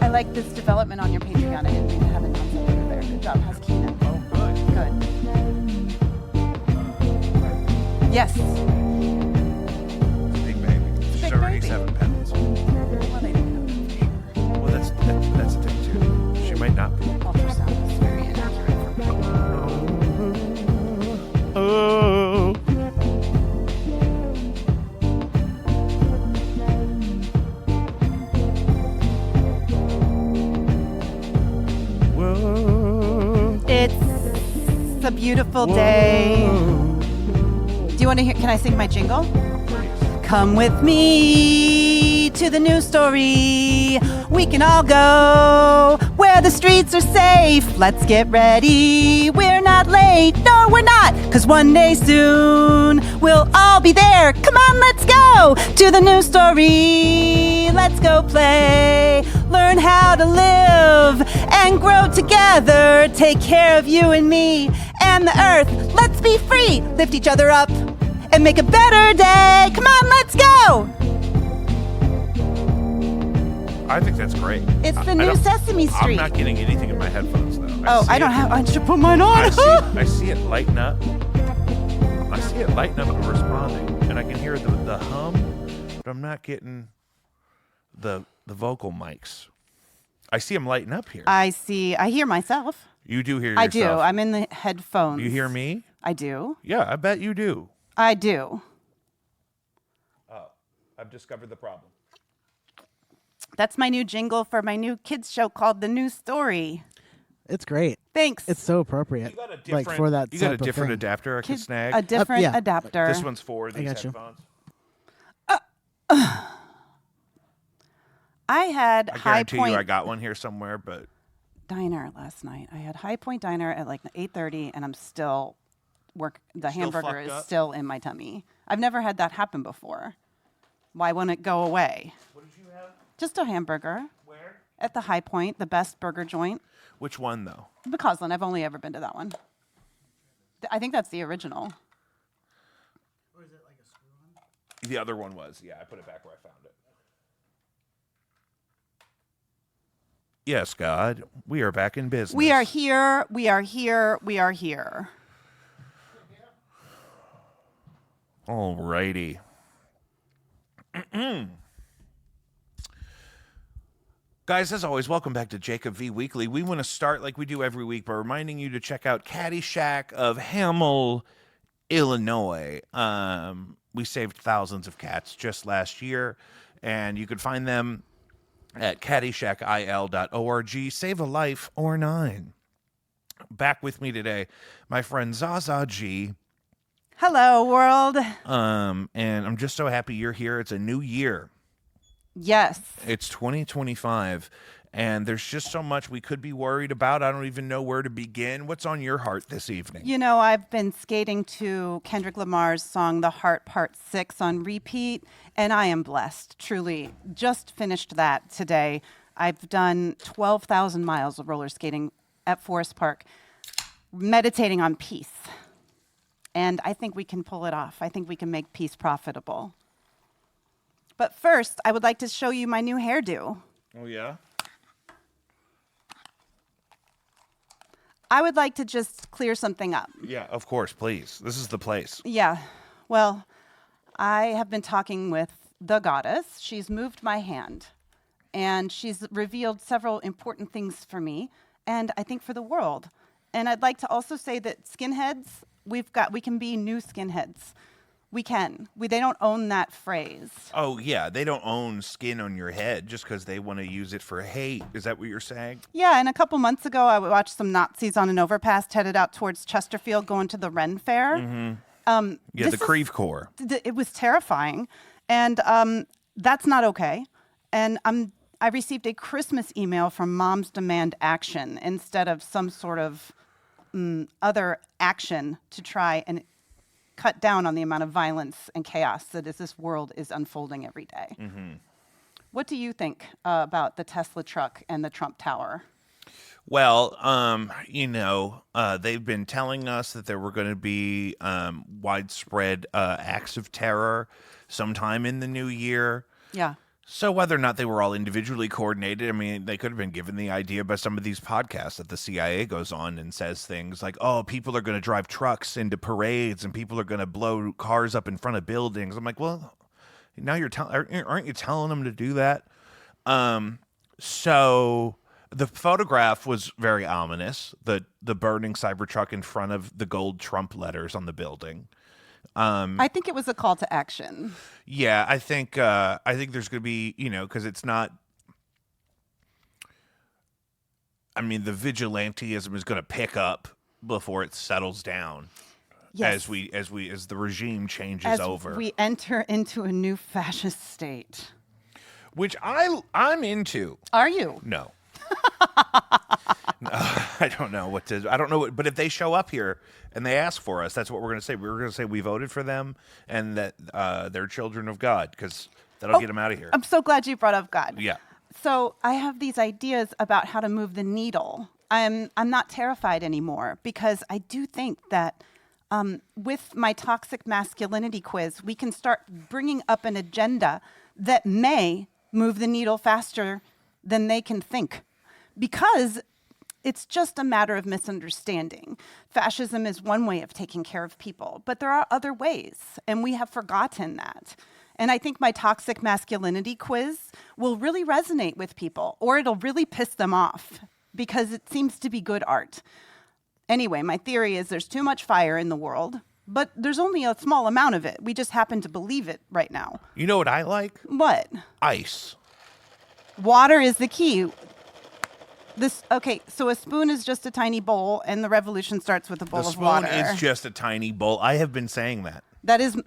like this development on your Patreon. I didn't mean to have it on over there. Good job. How's Keenan? Oh, good. Good. Yes. Big baby. She's big already baby. 7 pounds. Well, they don't know for sure. Well, that's the thing too. She might not be. Ultrasound is very inaccurate for me. Oh. Whoa. It's a beautiful day. Do you want to hear? Can I sing my jingle? Come with me to the news story. We can all go where the streets are safe. Let's get ready. We're not late. No, we're not. 'Cause one day soon we'll all be there. Come on, let's go to the news story. Let's go play. Learn how to live and grow together. Take care of you and me and the earth. Let's be free. Lift each other up and make a better day. Come on, let's go. I think that's great. It's the new Sesame Street. I'm not getting anything in my headphones though. I should put mine on. I see it lighten up. I see it lighten up and responding, and I can hear the hum, but I'm not getting the vocal mics. I see them lighten up here. I hear myself. You do hear yourself. I do. I'm in the headphones. You hear me? I do. Yeah, I bet you do. I do. Oh, I've discovered the problem. That's my new jingle for my new kids show called The New Story. It's great. Thanks. It's so appropriate. You got a different, like for that. You got a type of different thing. adapter I can snag. A different yeah. adapter. This one's for these got you. headphones. I had I High guarantee Point you I got one here somewhere, but Diner last night. I had High Point Diner at like 8:30, and I'm still The hamburger fucked is up? still in my tummy. I've never had that happen before. Why won't it go away? what did you have? Just a hamburger Where? at the High Point, the best burger joint. Which one though? McCausland. I've only ever been to that one. I think that's the original. Or is it like a screw on? The other one was. Yeah, I put it back where I found it. Yes, God, we are back in business. We are here. We are here. We are here. Alrighty. Guys, as always, welcome back to Jacob V Weekly. We want to start like we do every week by reminding you to check out Caddyshack of Hamel, Illinois. We saved thousands of cats just last year, and you could find them at caddyshackil.org. Save a life or 9. Back with me today, my friend Zaza G. Hello, world. And I'm just so happy you're here. It's a new year. Yes. It's 2025, and there's just so much we could be worried about. I don't even know where to begin. What's on your heart this evening? You know, I've been skating to Kendrick Lamar's song, The Heart Part 6 on repeat, and I am blessed, truly. Just finished that today. I've done 12,000 miles of roller skating at Forest Park, meditating on peace. And I think we can pull it off. I think we can make peace profitable. But first, I would like to show you my new hairdo. Oh, yeah? I would like to just clear something up. Yeah, of course, please. This is the place. Yeah, well, I have been talking with the goddess. She's moved my hand, and she's revealed several important things for me, and I think for the world. And I'd like to also say that skinheads, we can be new skinheads. We can. They don't own that phrase. Oh, yeah, they don't own skin on your head just because they want to use it for hate. Is that what you're saying? Yeah, and a couple months ago, I watched some Nazis on an overpass headed out towards Chesterfield going to the Ren Fair. Mm-hmm. Yeah, the Creve Corps. It was terrifying, and that's not okay. And I received a Christmas email from Moms Demand Action instead of some sort of other action to try and cut down on the amount of violence and chaos that this world is unfolding every day. Mm-hmm. What do you think about the Tesla truck and the Trump Tower? Well, they've been telling us that there were going to be widespread acts of terror sometime in the new year. Yeah. So whether or not they were all individually coordinated, I mean, they could have been given the idea by some of these podcasts that the CIA goes on and says things like, oh, people are going to drive trucks into parades and people are going to blow cars up in front of buildings. I'm like, well, now aren't you telling them to do that? So the photograph was very ominous. The burning Cybertruck in front of the gold Trump letters on the building. I think it was a call to action. Yeah, I think there's going to be, because it's not. I mean, the vigilantism is going to pick up before it settles down. Yes. As the regime changes over. We enter into a new fascist state. Which I'm into. Are you? No. No, I don't know what to. I don't know. But if they show up here and they ask for us, that's what we're going to say. We're going to say we voted for them and that they're children of God, because that'll get them out of here. I'm so glad you brought up God. Yeah. So I have these ideas about how to move the needle. I'm not terrified anymore, because I do think that with my toxic masculinity quiz, we can start bringing up an agenda that may move the needle faster than they can think, because it's just a matter of misunderstanding. Fascism is one way of taking care of people, but there are other ways, and we have forgotten that. And I think my toxic masculinity quiz will really resonate with people, or it'll really piss them off, because it seems to be good art. Anyway, my theory is there's too much fire in the world, but there's only a small amount of it. We just happen to believe it right now. You know what I like? What? Ice. Water is the key. Okay, so a spoon is just a tiny bowl, and the revolution starts with a bowl The of spoon water. is just a tiny bowl. I have been saying that. That is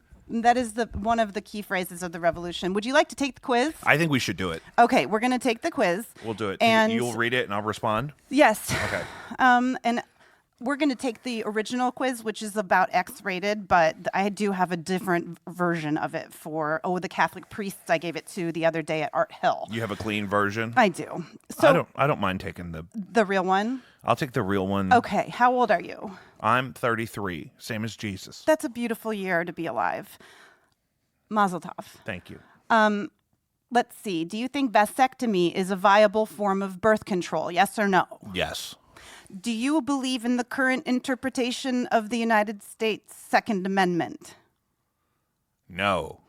one of the key phrases of the revolution. Would you like to take the quiz? I think we should do it. Okay, we're going to take the quiz. We'll do it. And You'll read it and I'll respond? yes. Okay. And we're going to take the original quiz, which is about X-rated, but I do have a different version of it for the Catholic priests I gave it to the other day at Art Hill. You have a clean version? I do. So I don't mind taking the real one. I'll take the real one. Okay, how old are you? I'm 33, same as Jesus. That's a beautiful year to be alive. Mazel tov. Thank you. Let's see. Do you think vasectomy is a viable form of birth control? Yes or no? Yes. Do you believe in the current interpretation of the United States Second Amendment? No.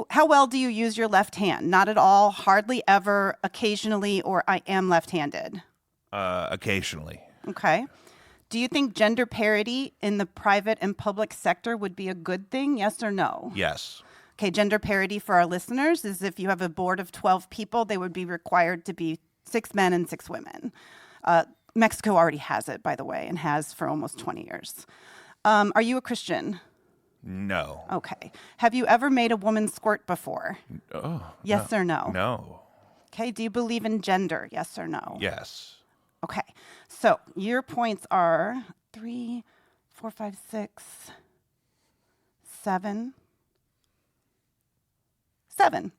How well do you use your left hand? Not at all, hardly ever, occasionally, or I am left-handed? Occasionally. Okay. Do you think gender parity in the private and public sector would be a good thing? Yes or no? Yes. Okay, gender parity for our listeners is if you have a board of 12 people, they would be required to be 6 men and 6 women. Mexico already has it, by the way, and has for almost 20 years. Are you a Christian? No. Okay. Have you ever made a woman squirt before? Oh. Yes or no? No. Okay. Do you believe in gender? Yes or no? Yes. Okay. So your points are 3, 4, 5, 6, 7.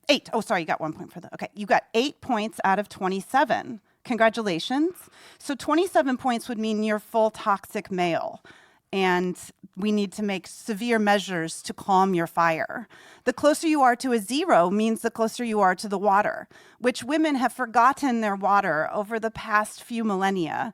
8. Oh, sorry, you got 1 point for that. Okay, you got 8 points out of 27. Congratulations. So 27 points would mean you're full toxic male, and we need to make severe measures to calm your fire. The closer you are to a 0 means the closer you are to the water, which women have forgotten their water over the past few millennia.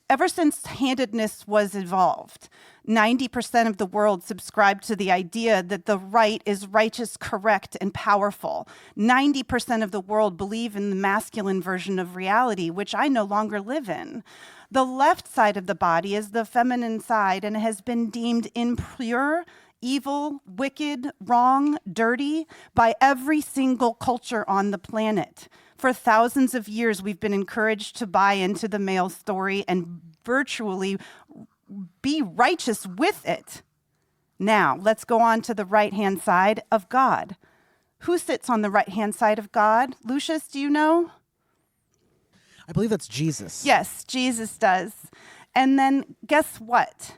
Ever since handedness was evolved, 90% of the world subscribed to the idea that the right is righteous, correct, and powerful. 90% of the world believe in the masculine version of reality, which I no longer live in. The left side of the body is the feminine side and has been deemed impure, evil, wicked, wrong, dirty by every single culture on the planet. For thousands of years, we've been encouraged to buy into the male story and virtually be righteous with it. Now, let's go on to the right-hand side of God. Who sits on the right-hand side of God? Lucius, do you know? I believe that's Jesus. Yes, Jesus does. And then guess what?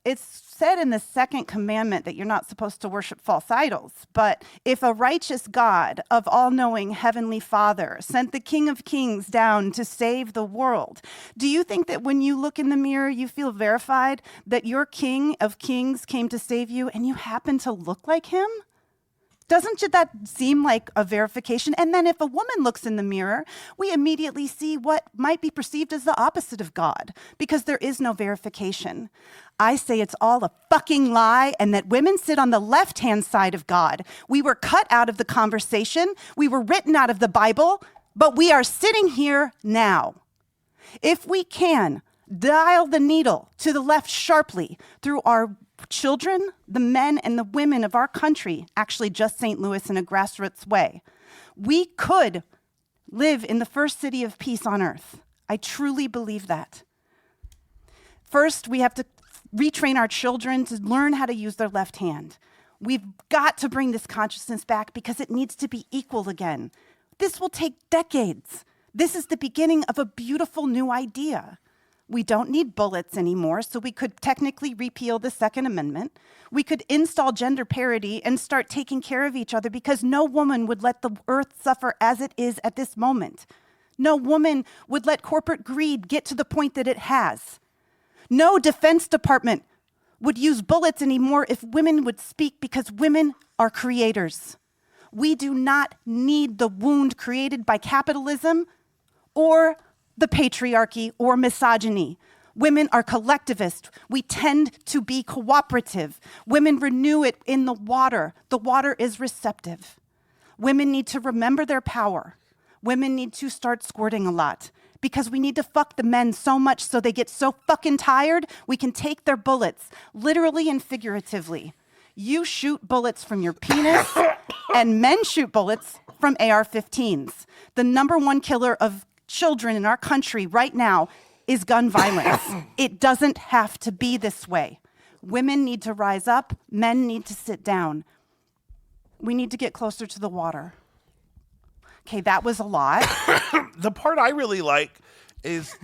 It's said in the second commandment that you're not supposed to worship false idols. But if a righteous God of all-knowing Heavenly Father sent the King of Kings down to save the world, do you think that when you look in the mirror, you feel verified that your King of Kings came to save you and you happen to look like him? Doesn't that seem like a verification? And then if a woman looks in the mirror, we immediately see what might be perceived as the opposite of God, because there is no verification. I say it's all a fucking lie, and that women sit on the left-hand side of God. We were cut out of the conversation. We were written out of the Bible, but we are sitting here now. If we can dial the needle to the left sharply through our children, the men and the women of our country, actually just St. Louis in a grassroots way, we could live in the first city of peace on earth. I truly believe that. First, we have to retrain our children to learn how to use their left hand. We've got to bring this consciousness back because it needs to be equal again. This will take decades. This is the beginning of a beautiful new idea. We don't need bullets anymore, so we could technically repeal the Second Amendment. We could install gender parity and start taking care of each other, because no woman would let the earth suffer as it is at this moment. No woman would let corporate greed get to the point that it has. No Defense Department would use bullets anymore if women would speak, because women are creators. We do not need the wound created by capitalism or the patriarchy or misogyny. Women are collectivist. We tend to be cooperative. Women renew it in the water. The water is receptive. Women need to remember their power. Women need to start squirting a lot, because we need to fuck the men so much so they get so fucking tired we can take their bullets, literally and figuratively. You shoot bullets from your penis, and men shoot bullets from AR-15s. The number one killer of children in our country right now is gun violence. It doesn't have to be this way. Women need to rise up. Men need to sit down. We need to get closer to the water. Okay, that was a lot. The part I really like is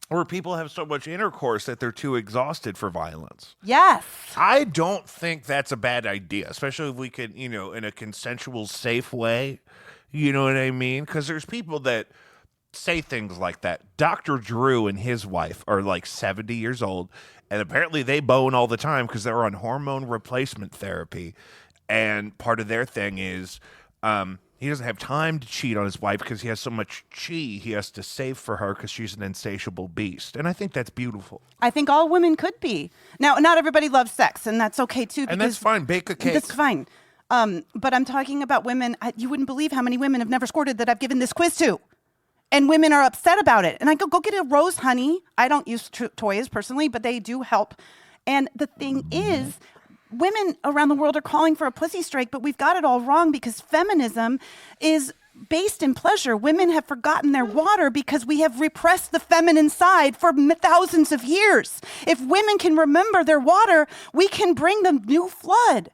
where people have so much intercourse that they're too exhausted for violence. Yes. I don't think that's a bad idea, especially if we could, in a consensual, safe way. You know what I mean? Because there's people that say things like that. Dr. Drew and his wife are like 70 years old, and apparently they bone all the time because they're on hormone replacement therapy. And part of their thing is he doesn't have time to cheat on his wife because he has so much chi he has to save for her because she's an insatiable beast. And I think that's beautiful. I think all women could be. Now, not everybody loves sex, and that's okay too. And that's fine. Bake a cake. That's fine. But I'm talking about women. You wouldn't believe how many women have never squirted that I've given this quiz to. And women are upset about it. And I go get a rose honey. I don't use toys personally, but they do help. And the thing is, women around the world are calling for a pussy strike, but we've got it all wrong, because feminism is based in pleasure. Women have forgotten their water because we have repressed the feminine side for thousands of years. If women can remember their water, we can bring the new flood.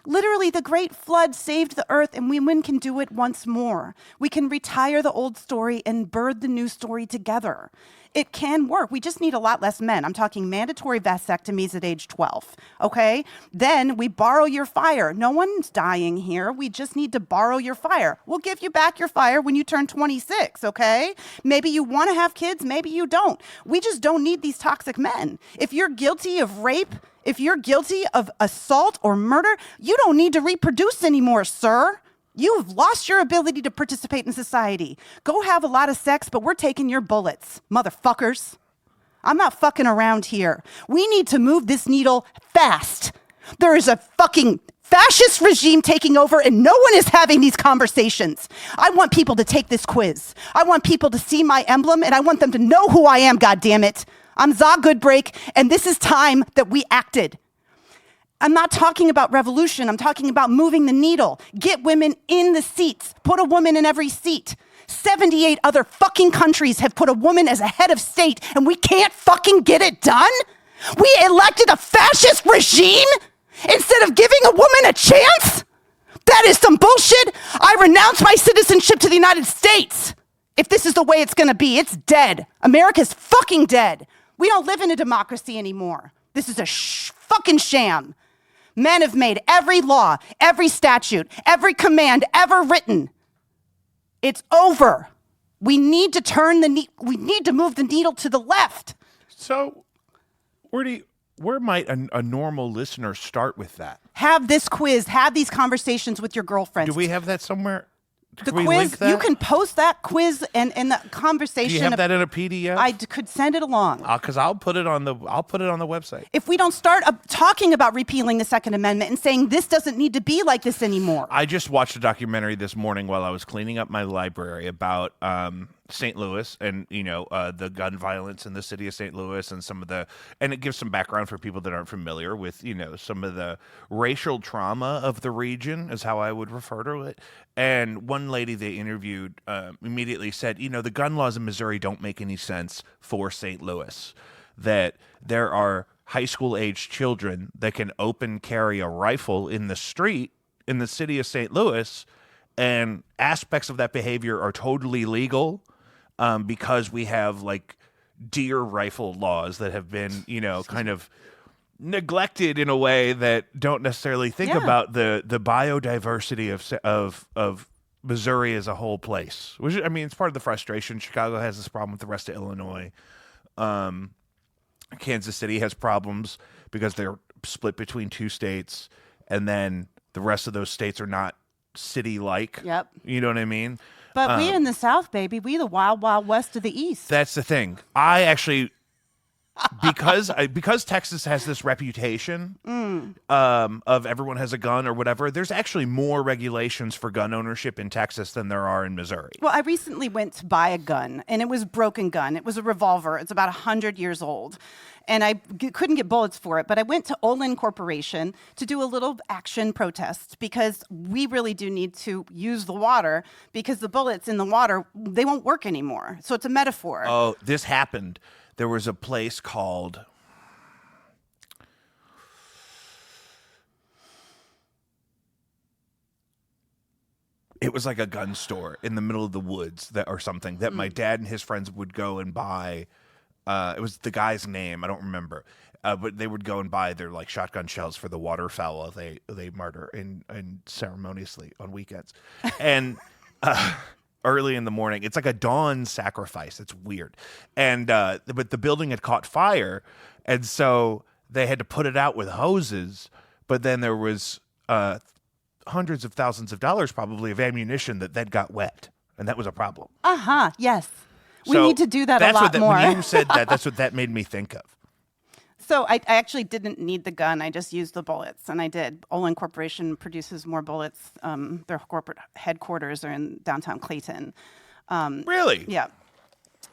Literally, the great flood saved the earth, and women can do it once more. We can retire the old story and birth the new story together. It can work. We just need a lot less men. I'm talking mandatory vasectomies at age 12, okay? Then we borrow your fire. No one's dying here. We just need to borrow your fire. We'll give you back your fire when you turn 26, okay? Maybe you want to have kids, maybe you don't. We just don't need these toxic men. If you're guilty of rape, if you're guilty of assault or murder, you don't need to reproduce anymore, sir. You've lost your ability to participate in society. Go have a lot of sex, but we're taking your bullets, motherfuckers. I'm not fucking around here. We need to move this needle fast. There is a fucking fascist regime taking over, and no one is having these conversations. I want people to take this quiz. I want people to see my emblem, and I want them to know who I am, goddammit. I'm Za Goodbreak, and this is time that we acted. I'm not talking about revolution. I'm talking about moving the needle. Get women in the seats. Put a woman in every seat. 78 other fucking countries have put a woman as a head of state, and we can't fucking get it done? We elected a fascist regime instead of giving a woman a chance? That is some bullshit. I renounce my citizenship to the United States. If this is the way it's gonna be, it's dead. America's fucking dead. We don't live in a democracy anymore. This is a fucking sham. Men have made every law, every statute, every command ever written. It's over. We need to we need to move the needle to the left. So, where might a normal listener start with that? Have this quiz. Have these conversations with your girlfriends. Do we have that somewhere? The Can we quiz, link that? you can post that quiz and the conversation. Do you have that in a PDF? I could send it along. Because I'll put it on the website. If we don't start talking about repealing the Second Amendment and saying this doesn't need to be like this anymore. I just watched a documentary this morning while I was cleaning up my library about St. Louis and the gun violence in the city of St. Louis and it gives some background for people that aren't familiar with some of the racial trauma of the region is how I would refer to it. And one lady they interviewed immediately said, the gun laws in Missouri don't make any sense for St. Louis, that there are high school age children that can open carry a rifle in the street in the city of St. Louis, and aspects of that behavior are totally legal because we have like deer rifle laws that have been, kind of neglected in a way that don't necessarily think about the biodiversity of Missouri as a whole place. Which, I mean, it's part of the frustration. Chicago has this problem with the rest of Illinois. Kansas City has problems because they're split between two states, and then the rest of those states are not city-like. Yep. You know what I mean? But we in the South, baby, we the wild, wild west of the East. That's the thing. I actually, because Texas has this reputation of everyone has a gun or whatever, there's actually more regulations for gun ownership in Texas than there are in Missouri. Well, I recently went to buy a gun, and it was a broken gun. It was a revolver. It's about 100 years old. And I couldn't get bullets for it, but I went to Olin Corporation to do a little action protest because we really do need to use the water because the bullets in the water, they won't work anymore. So it's a metaphor. Oh, this happened. There was a place called... It was like a gun store in the middle of the woods or something that my dad and his friends would go and buy. It was the guy's name. I don't remember. But they would go and buy their like shotgun shells for the waterfowl they murder and ceremoniously on weekends. And early in the morning, it's like a dawn sacrifice. It's weird. And but the building had caught fire, and so they had to put it out with hoses. But then there was hundreds of thousands of dollars probably of ammunition that then got wet, and that was a problem. Yes. We So need to do that a lot more. When you said that, that's what that made me think of. So I actually didn't need the gun. I just used the bullets, and I did. Olin Corporation produces more bullets. Their corporate headquarters are in downtown Clayton. Really? Yeah.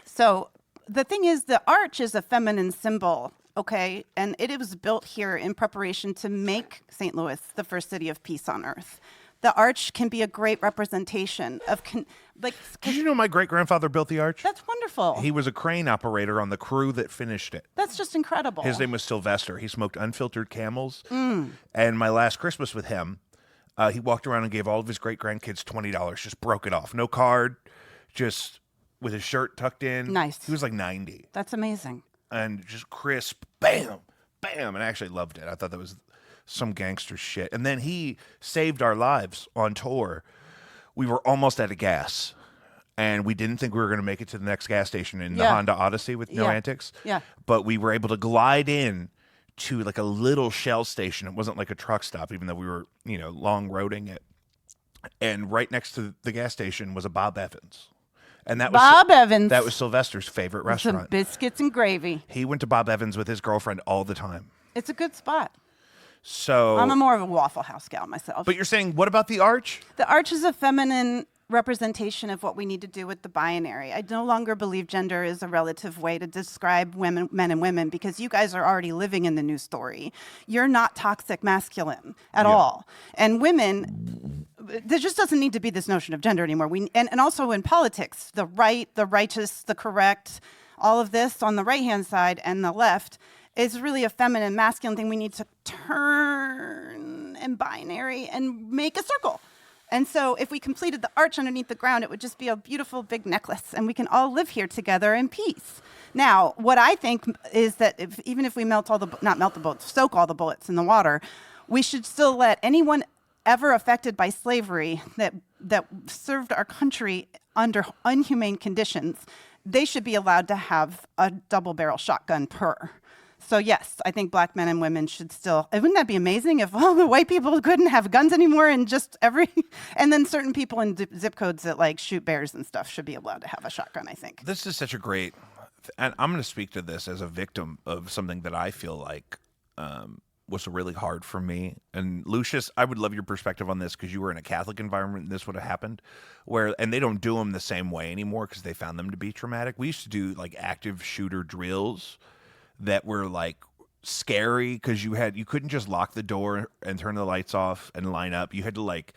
So the thing is, the arch is a feminine symbol, okay? And it was built here in preparation to make St. Louis the first city of peace on earth. The arch can be a great representation of, Did you know my great-grandfather built the arch? That's wonderful. He was a crane operator on the crew that finished it. That's just incredible. His name was Sylvester. He smoked unfiltered Camels. And my last Christmas with him, he walked around and gave all of his great-grandkids $20, just broke it off. No card, just with his shirt tucked in. Nice. He was like 90. That's amazing. And just crisp, bam, bam. And I actually loved it. I thought that was some gangster shit. And then he saved our lives on tour. We were almost out of gas, and we didn't think we were going to make it to the next gas station in the Honda Odyssey with no antics. Yeah. But we were able to glide in to like a little Shell station. It wasn't like a truck stop, even though we were, long roading it. And right next to the gas station was a Bob Evans. And that was Bob Evans. That was Sylvester's favorite Some restaurant. biscuits and gravy. He went to Bob Evans with his girlfriend all the time. It's a good spot. So I'm more of a Waffle House gal myself. But you're saying, what about the arch? The arch is a feminine representation of what we need to do with the binary. I no longer believe gender is a relative way to describe women, men and women, because you guys are already living in the new story. You're not toxic masculine at all. And women, there just doesn't need to be this notion of gender anymore. And also in politics, the right, the righteous, the correct, all of this on the right-hand side and the left is really a feminine, masculine thing. We need to turn and binary and make a circle. And so if we completed the arch underneath the ground, it would just be a beautiful big necklace, and we can all live here together in peace. Now, what I think is that even if we soak all the bullets in the water, we should still let anyone ever affected by slavery that served our country under inhumane conditions, they should be allowed to have a double-barrel shotgun per. So yes, I think black men and women should still. Wouldn't that be amazing if all the white people couldn't have guns anymore, and just and then certain people in zip codes that like shoot bears and stuff should be allowed to have a shotgun. I think. This is such a great, and I'm going to speak to this as a victim of something that I feel like was really hard for me. And Lucius, I would love your perspective on this because you were in a Catholic environment and this would have happened, and they don't do them the same way anymore because they found them to be traumatic. We used to do like active shooter drills that were like scary because you couldn't just lock the door and turn the lights off and line up. You had to like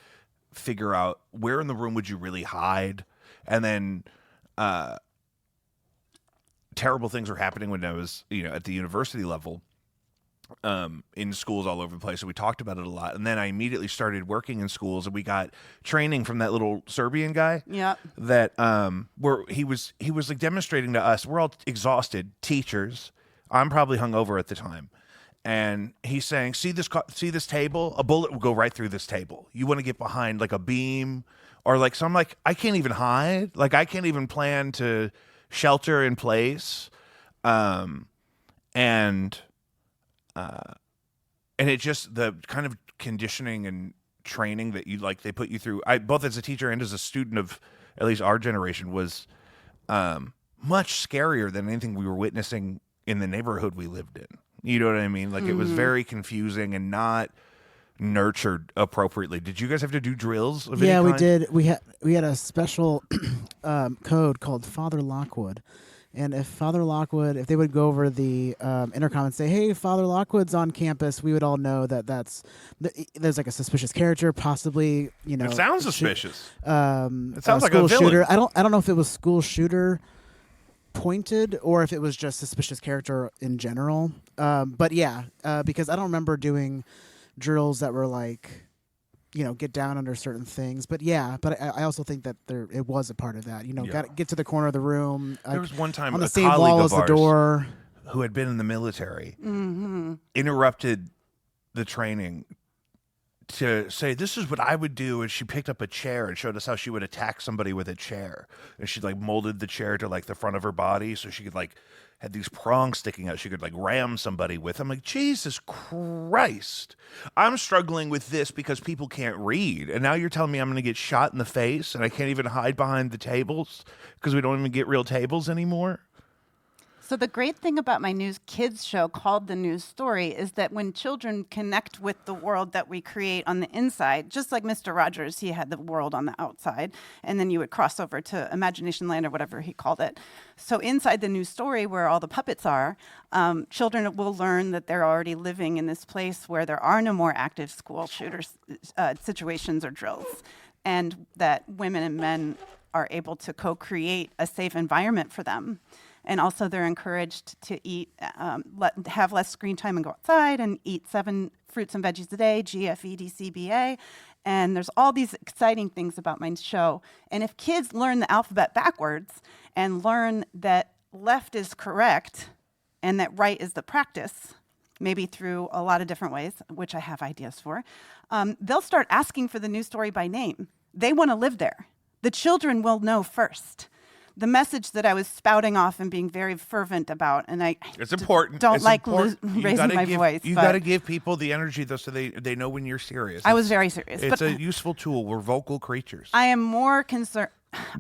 figure out where in the room would you really hide, and then terrible things were happening when I was at the university level, in schools all over the place. So we talked about it a lot, and then I immediately started working in schools, and we got training from that little Serbian guy. Yeah. That where he was like demonstrating to us. We're all exhausted teachers. I'm probably hungover at the time. And he's saying, see this table? A bullet will go right through this table. You want to get behind like a beam or like, so I'm like, I can't even hide. Like I can't even plan to shelter in place. And it just, the kind of conditioning and training that they put you through, both as a teacher and as a student of at least our generation, was much scarier than anything we were witnessing in the neighborhood we lived in. You know what I mean? Like it was very confusing and not nurtured appropriately. Did you guys have to do drills of any kind? We did. We had a special code called Father Lockwood. And if Father Lockwood, if they would go over the intercom and say, "Hey, Father Lockwood's on campus," we would all know that there's like a suspicious character, possibly. It sounds suspicious. It sounds like a villain. Shooter. I don't know if it was school shooter pointed or if it was just suspicious character in general. But yeah, because I don't remember doing drills that were like, get down under certain things. But yeah, but I also think that it was a part of that. Got to get to the corner of the room. There was one time on the a same colleague wall of as the ours door who had been in the military interrupted the training to say, "This is what I would do," and she picked up a chair and showed us how she would attack somebody with a chair. And she like molded the chair to like the front of her body so she could like had these prongs sticking out. She could like ram somebody with. I'm like, Jesus Christ. I'm struggling with this because people can't read. And now you're telling me I'm going to get shot in the face and I can't even hide behind the tables because we don't even get real tables anymore. So the great thing about my news kids show called The News Story is that when children connect with the world that we create on the inside, just like Mr. Rogers, he had the world on the outside, and then you would cross over to Imagination Land or whatever he called it. So inside the news story where all the puppets are, children will learn that they're already living in this place where there are no more active school shooters situations or drills, and that women and men are able to co-create a safe environment for them. And also they're encouraged to eat, have less screen time and go outside and eat 7 fruits and veggies a day, GFEDCBA. And there's all these exciting things about my show. And if kids learn the alphabet backwards and learn that left is correct and that right is the practice, maybe through a lot of different ways, which I have ideas for, they'll start asking for the news story by name. They want to live there. The children will know first. The message that I was spouting off and being very fervent about, and it's important. Don't it's like important. raising my voice. You got to give people the energy, though, so they know when you're serious. I was very serious. It's a useful tool. We're vocal creatures. I am more concerned.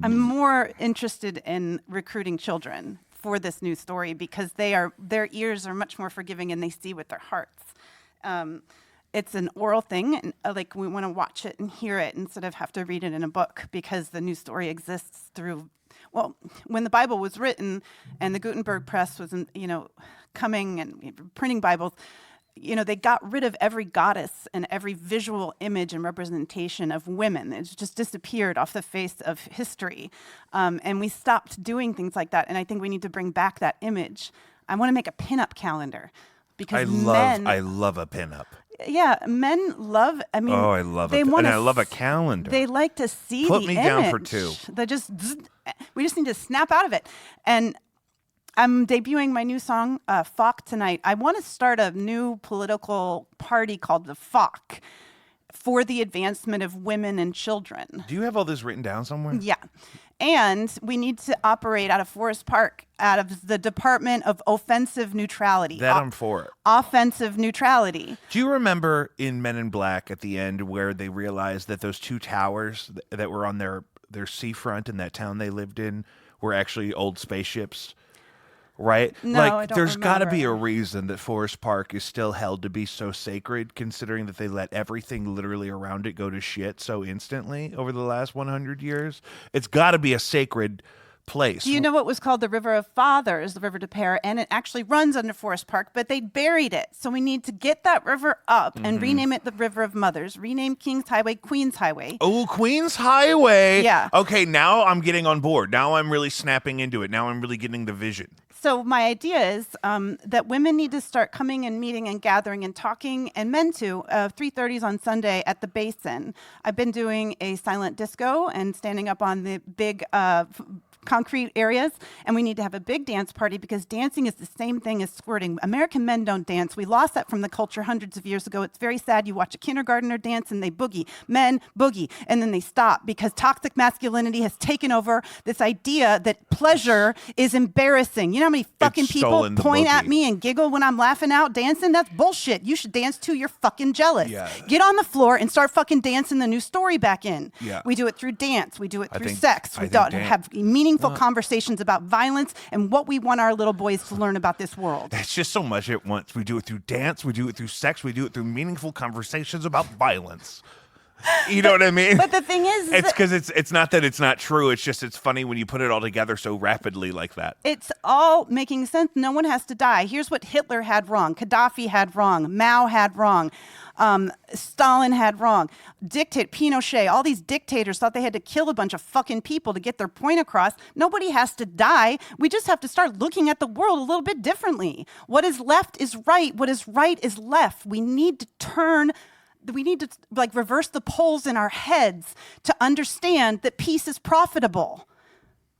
I'm more interested in recruiting children for this news story because their ears are much more forgiving and they see with their hearts. It's an oral thing, and like we want to watch it and hear it instead of have to read it in a book because the news story exists through. Well, when the Bible was written and the Gutenberg press was, coming and printing Bibles, they got rid of every goddess and every visual image and representation of women. It just disappeared off the face of history. And we stopped doing things like that. And I think we need to bring back that image. I want to make a pinup calendar because I love a pinup. Yeah, men love. I mean, I love it, and I love a calendar. They like to see Put the me image. down for 2. We just need to snap out of it. And I'm debuting my new song, "Falk," tonight. I want to start a new political party called the Falk for the advancement of women and children. Do you have all this written down somewhere? Yeah. And we need to operate out of Forest Park, out of the Department of Offensive Neutrality. That I'm for it. Offensive neutrality. Do you remember in Men in Black at the end where they realized that those two towers that were on their seafront in that town they lived in were actually old spaceships? Right? No, like, I don't there's got to be a remember. reason that Forest Park is still held to be so sacred, considering that they let everything literally around it go to shit so instantly over the last 100 years. It's got to be a sacred place. Do you know what was called the River of Fathers, the River de Pere, and it actually runs under Forest Park, but they buried it. So we need to get that river up and rename it the River of Mothers. Rename King's Highway Queen's Highway. Oh, Queens Highway. Yeah. Okay, now I'm getting on board. Now I'm really snapping into it. Now I'm really getting the vision. So my idea is that women need to start coming and meeting and gathering and talking, and men too. 3:30s on Sunday at the Basin. I've been doing a silent disco and standing up on the big concrete areas, and we need to have a big dance party because dancing is the same thing as squirting. American men don't dance. We lost that from the culture hundreds of years ago. It's very sad. You watch a kindergartner dance and they boogie. Men boogie, and then they stop because toxic masculinity has taken over this idea that pleasure is embarrassing. You know how many fucking people stolen the point at boogie. me and giggle when I'm laughing out dancing? That's bullshit. You should dance too. You're fucking jealous. Yeah. Get on the floor and start fucking dancing the new story back in. Yeah. We do it through dance. We do it I through think- sex. I We think don't dan- have meaningful conversations about violence and what we want our little boys to learn about this world. It's just so much at once. We do it through dance. We do it through sex. We do it through meaningful conversations about violence. You know what I mean? But the thing is it's that because it's not that it's not true. It's just it's funny when you put it all together so rapidly like that. it's all making sense. No one has to die. Here's what Hitler had wrong. Gaddafi had wrong. Mao had wrong. Stalin had wrong. Pinochet, all these dictators thought they had to kill a bunch of fucking people to get their point across. Nobody has to die. We just have to start looking at the world a little bit differently. What is left is right. What is right is left. We need to like reverse the poles in our heads to understand that peace is profitable.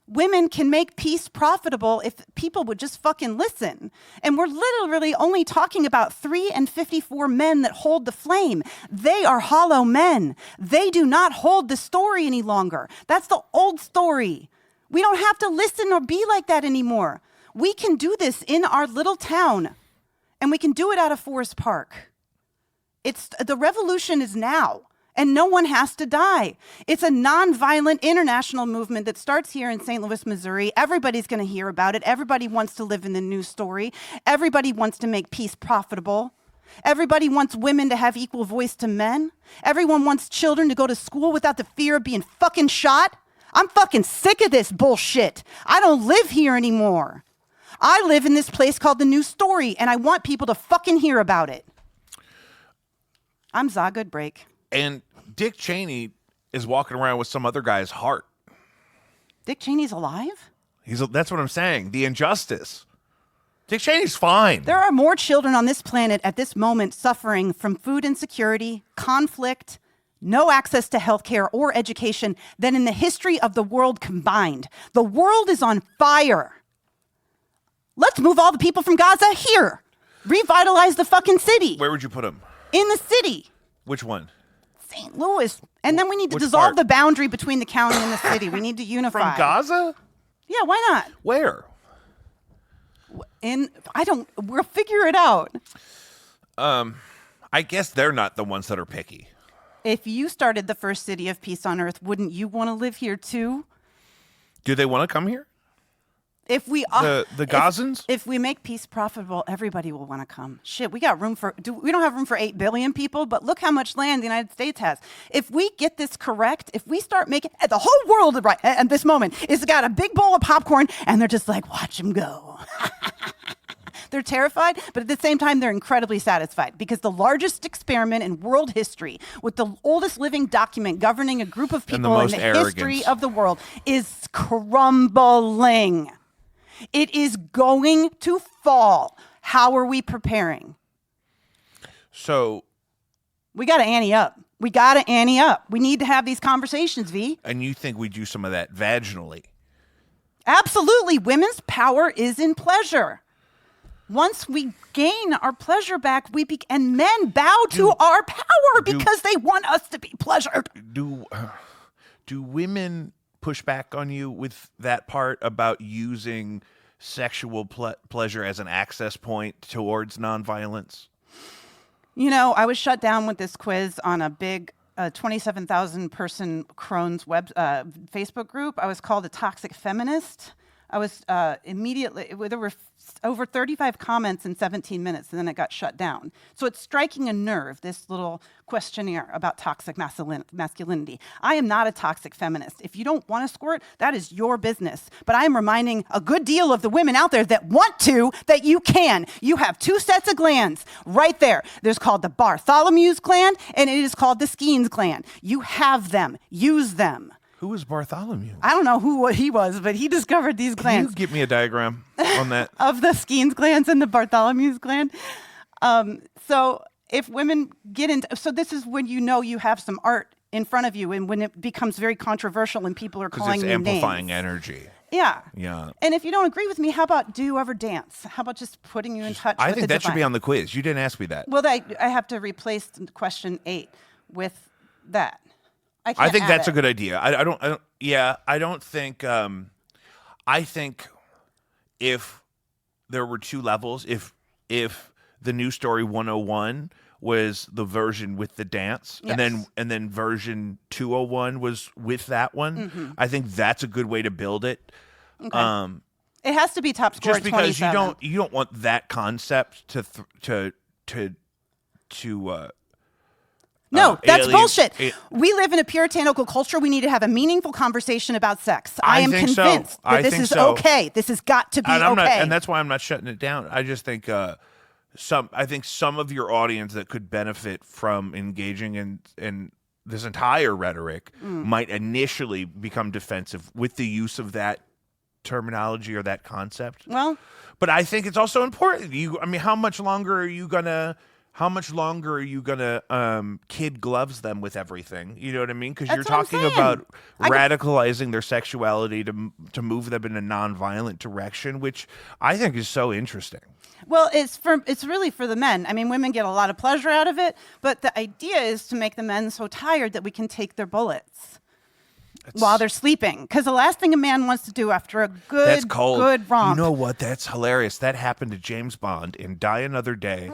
Women can make peace profitable if people would just fucking listen. And we're literally only talking about 3 and 54 men that hold the flame. They are hollow men. They do not hold the story any longer. That's the old story. We don't have to listen or be like that anymore. We can do this in our little town, and we can do it out of Forest Park. The revolution is now. And no one has to die. It's a nonviolent international movement that starts here in St. Louis, Missouri. Everybody's going to hear about it. Everybody wants to live in the news story. Everybody wants to make peace profitable. Everybody wants women to have equal voice to men. Everyone wants children to go to school without the fear of being fucking shot. I'm fucking sick of this bullshit. I don't live here anymore. I live in this place called the News Story, and I want people to fucking hear about it. I'm Zaza. Good break. And Dick Cheney is walking around with some other guy's heart. Dick Cheney's alive? That's what I'm saying. The injustice. Dick Cheney's fine. There are more children on this planet at this moment suffering from food insecurity, conflict, no access to healthcare or education than in the history of the world combined. The world is on fire. Let's move all the people from Gaza here. Revitalize the fucking city. Where would you put him? In the city. Which one? St. Louis. And then we need to Which dissolve part? the boundary between the county and the city. We need to unify. From Gaza? Yeah, why not? Where? We'll figure it out. I guess they're not the ones that are picky. If you started the first city of peace on earth, wouldn't you want to live here too? Do they want to come here? If we The Gazans? if we make peace profitable, everybody will want to come. Shit, we got room we don't have room for 8 billion people, but look how much land the United States has. If we get this correct, if we start making the whole world right at this moment is got a big bowl of popcorn and they're just like, watch them go. They're terrified, but at the same time, they're incredibly satisfied because the largest experiment in world history with the oldest living document governing a group of And the people in most the arrogance. history of the world is crumbling. It is going to fall. How are we preparing? So, We got to ante up. We got to ante up. We need to have these conversations, V. and you think we do some of that vaginally? Absolutely. Women's power is in pleasure. Once we gain our pleasure back, and men bow to our power because they want us to be pleasured. Do women push back on you with that part about using sexual pleasure as an access point towards nonviolence? You know, I was shut down with this quiz on a big 27,000 person Crohn's Facebook group. I was called a toxic feminist. I was immediately, there were over 35 comments in 17 minutes, and then it got shut down. So it's striking a nerve, this little questionnaire about toxic masculinity. I am not a toxic feminist. If you don't want to squirt, that is your business. But I am reminding a good deal of the women out there that want to, that you can. You have 2 sets of glands right there. There's called the Bartholomew's gland, and it is called the Skene's gland. You have them. Use them. Who was Bartholomew? I don't know what he was, but he discovered these Can glands. you give me a diagram on that? Of the Skene's glands and the Bartholomew's gland. So if women get into, so this is when you know you have some art in front of you, and when it becomes very controversial and people are calling you names. Because it's amplifying energy. Yeah. Yeah. And if you don't agree with me, how about do you ever dance? How about just putting you in touch with the I think that should be divine? on the quiz. You didn't ask me that. Well, I have to replace question 8 with that. I think that's a a good idea. I don't think. I think if there were 2 levels, if the New Story 101 was the version with the dance, Yes. and then version 201 was with that one, I think that's a good way to build it. Okay. It has to be top score Just because 27. you don't want that concept to No, that's alien- bullshit. We live in a puritanical culture. We need to have a meaningful conversation about sex. I am think so. convinced that I this think is so. okay. This has got to be and I'm okay. not, and that's why I'm not shutting it down. I just think I think some of your audience that could benefit from engaging in this entire rhetoric might initially become defensive with the use of that terminology or that concept. Well, but I think it's also important. How much longer are you gonna kid gloves them with everything? You know what I mean? Because you're That's what I'm talking saying. about radicalizing their sexuality to move them in a nonviolent direction, which I think is so interesting. well, it's really for the men. I mean, women get a lot of pleasure out of it, but the idea is to make the men so tired that we can take their bullets while they're sleeping. Because the last thing a man wants to do after a That's cold. good romp. You know what? That's hilarious. That happened to James Bond in Die Another Day.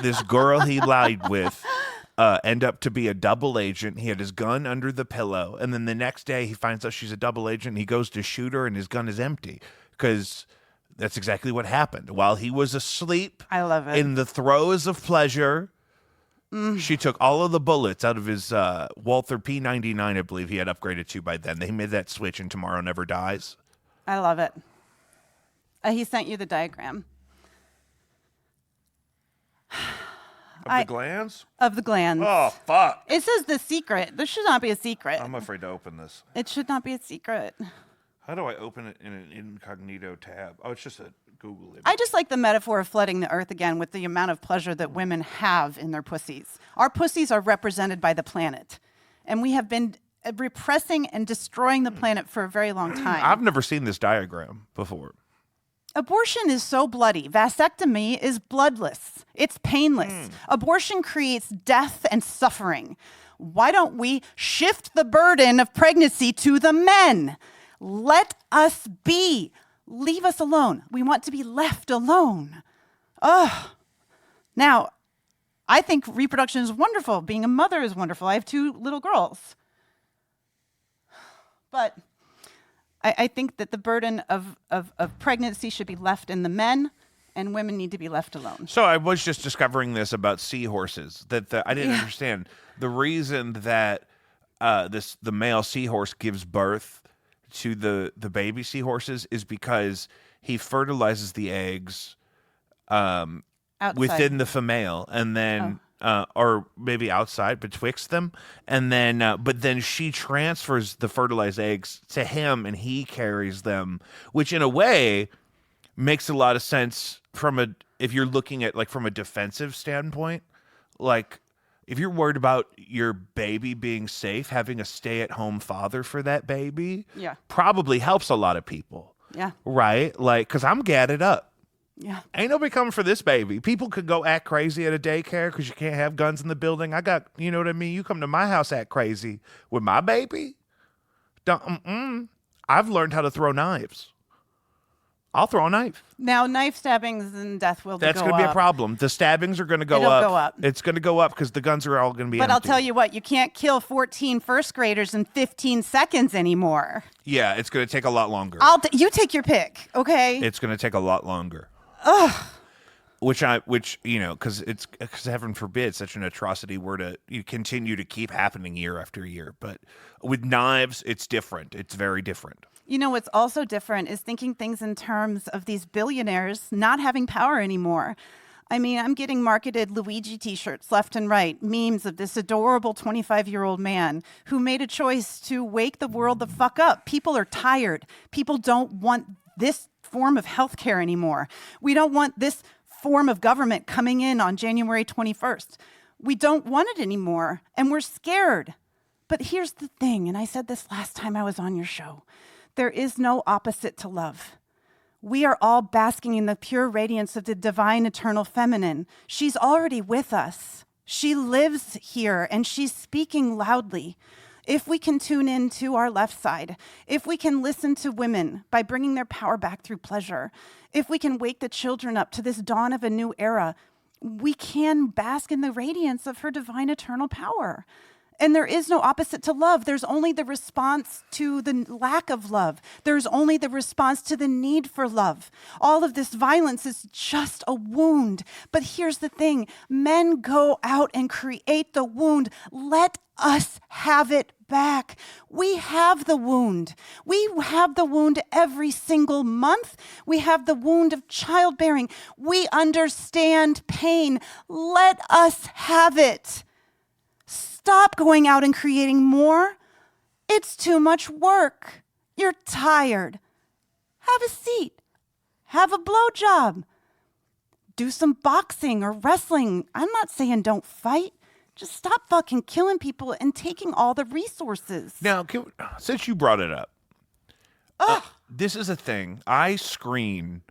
This girl he lied with end up to be a double agent. He had his gun under the pillow, and then the next day he finds out she's a double agent. He goes to shoot her, and his gun is empty because that's exactly what happened. While he was asleep, I love it. in the throes of pleasure, she took all of the bullets out of his Walther P99, I believe he had upgraded to by then. They made that switch in Tomorrow Never Dies. I love it. He sent you the diagram. Of the glands? Of the glands. Oh, fuck. It says the secret. This should not be a secret. I'm afraid to open this. It should not be a secret. How do I open it in an incognito tab? Oh, it's just a Google image. I just like the metaphor of flooding the earth again with the amount of pleasure that women have in their pussies. Our pussies are represented by the planet, and we have been repressing and destroying the planet for a very long time. I've never seen this diagram before. Abortion is so bloody. Vasectomy is bloodless. It's painless. Abortion creates death and suffering. Why don't we shift the burden of pregnancy to the men? Let us be. Leave us alone. We want to be left alone. Ugh. Now, I think reproduction is wonderful. Being a mother is wonderful. I have 2 little girls. But I think that the burden of pregnancy should be left in the men, and women need to be left alone. So I was just discovering this about seahorses that I didn't understand. The reason that the male seahorse gives birth to the baby seahorses is because he fertilizes the eggs Outside. within the female, and then or maybe outside betwixt them, and then but then she transfers the fertilized eggs to him, and he carries them, which in a way makes a lot of sense if you're looking at from a defensive standpoint. Like, if you're worried about your baby being safe, having a stay-at-home father for that baby probably helps a lot of people. Yeah. Right? Like, because I'm gadded up. Yeah. Ain't nobody coming for this baby. People could go act crazy at a daycare because you can't have guns in the building. You know what I mean? You come to my house, act crazy with my baby. I've learned how to throw knives. I'll throw a knife. Now, knife stabbings and death will That's go going to be up. a problem. The stabbings are going to go It'll up. go up. It's going to go up because the guns are all going to be But I'll empty. tell you what, you can't kill 14 first graders in 15 seconds anymore. Yeah, it's going to take a lot longer. You take your pick, okay? It's going to take a lot longer. Ugh. Which because heaven forbid such an atrocity were to continue to keep happening year after year. But with knives, it's different. It's very different. You know what's also different is thinking things in terms of these billionaires not having power anymore. I mean, I'm getting marketed Luigi t-shirts left and right, memes of this adorable 25-year-old man who made a choice to wake the world the fuck up. People are tired. People don't want this form of healthcare anymore. We don't want this form of government coming in on January 21st. We don't want it anymore, and we're scared. But here's the thing, and I said this last time I was on your show. There is no opposite to love. We are all basking in the pure radiance of the divine eternal feminine. She's already with us. She lives here, and she's speaking loudly. If we can tune in to our left side, if we can listen to women by bringing their power back through pleasure, if we can wake the children up to this dawn of a new era, we can bask in the radiance of her divine eternal power. And there is no opposite to love. There's only the response to the lack of love. There's only the response to the need for love. All of this violence is just a wound. But here's the thing. Men go out and create the wound. Let us have it back. We have the wound. We have the wound every single month. We have the wound of childbearing. We understand pain. Let us have it. Stop going out and creating more. It's too much work. You're tired. Have a seat. Have a blowjob. Do some boxing or wrestling. I'm not saying don't fight. Just stop fucking killing people and taking all the resources. Now, since you brought it up, this is a thing. I screen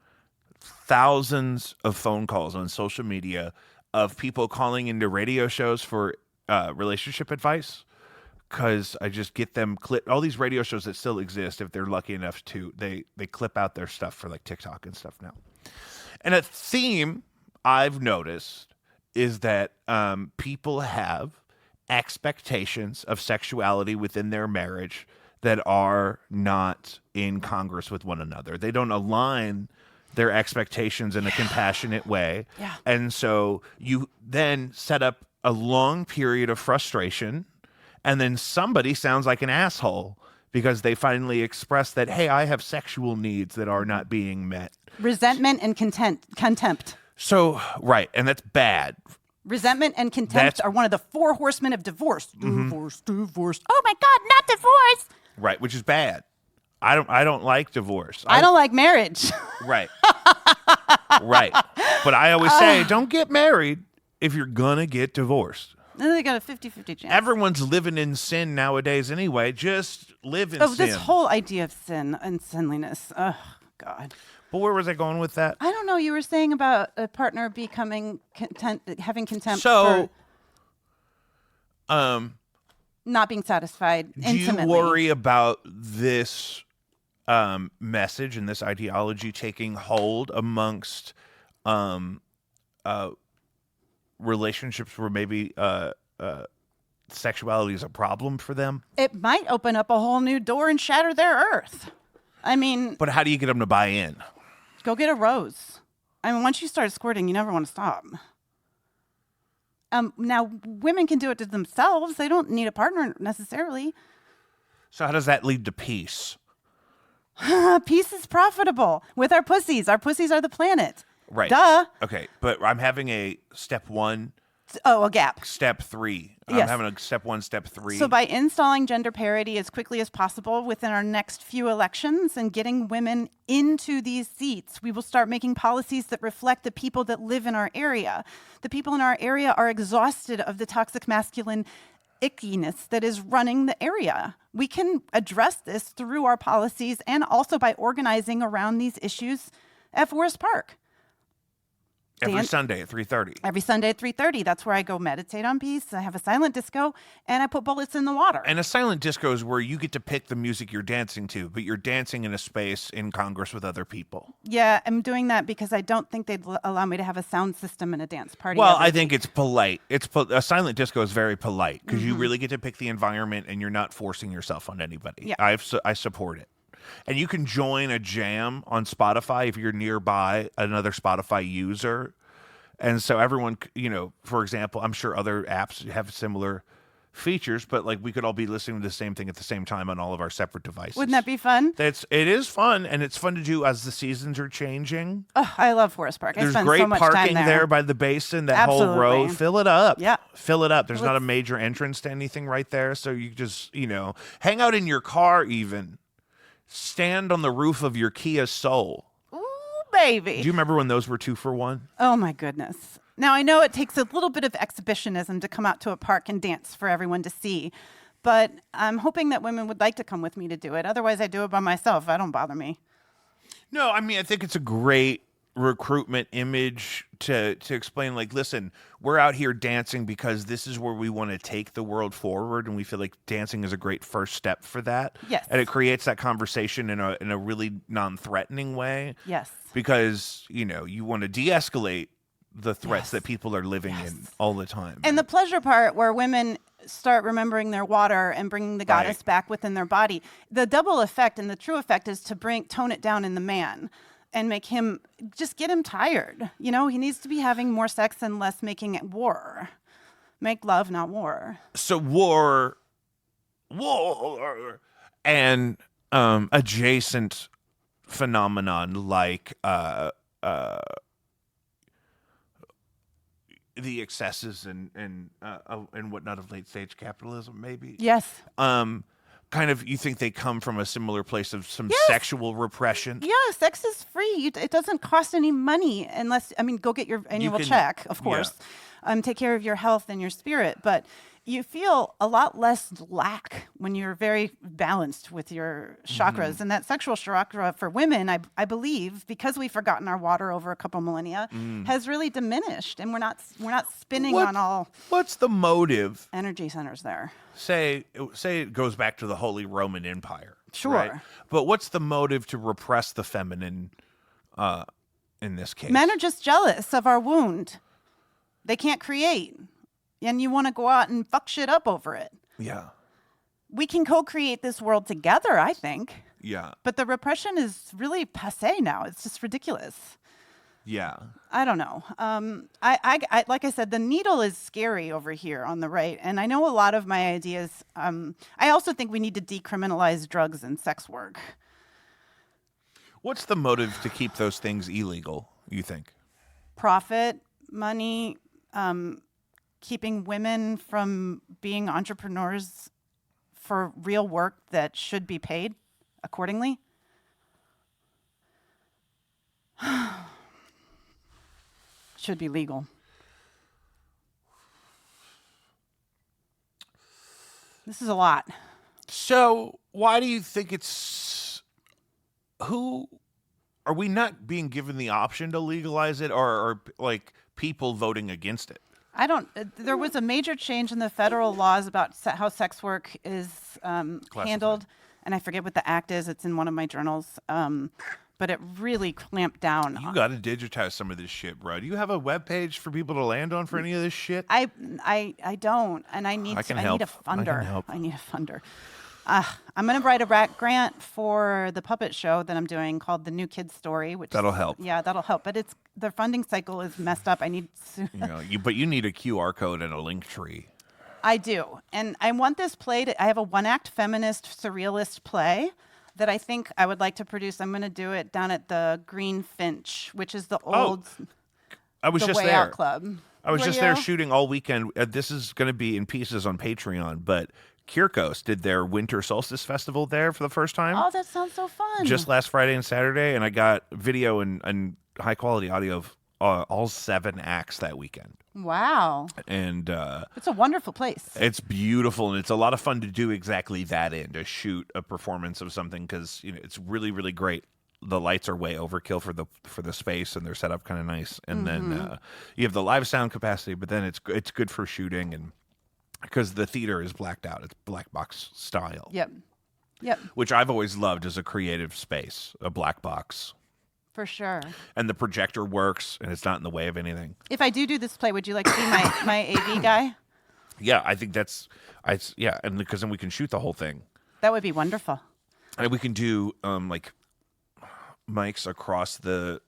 thousands of phone calls on social media of people calling into radio shows for relationship advice, because I just get them all these radio shows that still exist, if they're lucky enough to, they clip out their stuff for like TikTok and stuff now. And a theme I've noticed is that people have expectations of sexuality within their marriage that are not in Congress with one another. They don't align their expectations in a compassionate way. Yeah. And so you then set up a long period of frustration, and then somebody sounds like an asshole because they finally express that, hey, I have sexual needs that are not being met. Resentment and contempt. So, right, and that's bad. Resentment and contempt are one of the 4 horsemen of divorce. Mm-hmm. Divorce. Oh my God, not divorce. Right, which is bad. I don't like divorce. I don't like marriage. Right. Right. But I always say, don't get married if you're gonna get divorced. Then they got a 50-50 chance. Everyone's living in sin nowadays anyway. Just live in sin. This whole idea of sin and sinliness. Oh, God. But where was I going with that? I don't know. You were saying about a partner becoming having contempt So, for not being satified intimately. Do you worry about this message and this ideology taking hold amongst relationships where maybe sexuality is a problem for them? It might open up a whole new door and shatter their earth. I mean, but how do you get them to buy in? Go get a rose. I mean, once you start squirting, you never want to stop. Now, women can do it to themselves. They don't need a partner necessarily. So how does that lead to peace? Peace is profitable with our pussies. Our pussies are the planet. Right. Duh. Okay, but I'm having a step 1. Oh, a gap. Step 3. Yes. I'm having a step 1, step 3. So by installing gender parity as quickly as possible within our next few elections and getting women into these seats, we will start making policies that reflect the people that live in our area. The people in our area are exhausted of the toxic masculine ickiness that is running the area. We can address this through our policies and also by organizing around these issues at Forest Park. Every dance Sunday at 3:30. every Sunday at 3:30. That's where I go meditate on peace. I have a silent disco, and I put bullets in the water. And a silent disco is where you get to pick the music you're dancing to, but you're dancing in a space in Congress with other people. Yeah, I'm doing that because I don't think they'd allow me to have a sound system in a dance party. Well, every I think week. it's polite. A silent disco is very polite because you really get to pick the environment and you're not forcing yourself on anybody. Yeah. I support it. And you can join a jam on Spotify if you're nearby another Spotify user. And so everyone, for example, I'm sure other apps have similar features, but like we could all be listening to the same thing at the same time on all of our separate devices. Wouldn't that be fun? It is fun, and it's fun to do as the seasons are changing. Oh, I love Forest Park. I There's spend great so much parking time there. by the basin, that whole Absolutely. road. Fill it up. Yeah. Fill it up. There's not a major entrance to anything right there, so you just, hang out in your car even. Stand on the roof of your Kia Soul. Ooh, baby. Do you remember when those were 2 for $1? Oh, my goodness. Now, I know it takes a little bit of exhibitionism to come out to a park and dance for everyone to see, but I'm hoping that women would like to come with me to do it. Otherwise, I do it by myself. It don't bother me. No, I mean, I think it's a great recruitment image to explain, like, listen, we're out here dancing because this is where we want to take the world forward, and we feel like dancing is a great first step for that. Yes. And it creates that conversation in a really non-threatening way. Yes. Because, you want to de-escalate the threats Yes. that people are living in all the time. And the pleasure part where women start remembering their water and bringing the goddess Right. back within their body. The double effect and the true effect is to tone it down in the man and make him, just get him tired. He needs to be having more sex and less making it war. Make love, not war. So war, and adjacent phenomenon like the excesses and whatnot of late stage capitalism, maybe. Yes. Kind of, you think they come from a similar place of some Yes. sexual repression? Yeah, sex is free. It doesn't cost any money unless, go get your annual can- check, of yeah. course. Take care of your health and your spirit. But you feel a lot less lack when you're very balanced with your chakras. And that sexual chakra for women, I believe, because we've forgotten our water over a couple millennia, has really diminished. And we're not spinning on all What's the motive? energy centers there. Say it goes back to the Holy Roman Empire. Sure. Right? But what's the motive to repress the feminine in this case? Men are just jealous of our wound. They can't create. And you want to go out and fuck shit up over it. Yeah. We can co-create this world together, I think. Yeah. But the repression is really passé now. It's just ridiculous. Yeah. I don't know. I like I said, the needle is scary over here on the right. And I know a lot of my ideas. I also think we need to decriminalize drugs and sex work. What's the motive to keep those things illegal, you think? Profit, money, keeping women from being entrepreneurs for real work that should be paid accordingly. Should be legal. This is a lot. So why do you think are we not being given the option to legalize it, or are like people voting against it? I don't. There was a major change in the federal laws about how sex work is handled, and I forget what the act is. It's in one of my journals, but it really clamped down. You got to digitize some of this shit, bro. Do you have a web page for people to land on for any of this shit? I don't, and I need I can I help. need a I can funder. help. I need a funder. I'm going to write a grant for the puppet show that I'm doing called The New Kids Story. Which That'll help. Yeah, that'll help. But the funding cycle is messed up. I need. But you need a QR code and a link tree. I do, and I want this play. I have a 1-act feminist surrealist play that I think I would like to produce. I'm going to do it down at the Green Finch, which is the old I was the just Way there. Out Club. I was Were just there you? shooting all weekend. This is going to be in pieces on Patreon, but Kyrkos did their Winter Solstice Festival there for the first time. Oh, that sounds so fun. Just last Friday and Saturday, and I got video and high quality audio of all 7 acts that weekend. Wow. And It's a wonderful place. it's beautiful, and it's a lot of fun to do exactly that, to shoot a performance of something, because it's really, really great the lights are way overkill for the space, and they're set up kind of nice. And then you have the live sound capacity, but then it's good for shooting, and because the theater is blacked out, it's black box style. Yep. Which I've always loved as a creative space, a black box. For sure. And the projector works, and it's not in the way of anything. If I do this play, would you like to be my AV guy? Yeah, I think and because then we can shoot the whole thing. That would be wonderful. And we can do like mics across the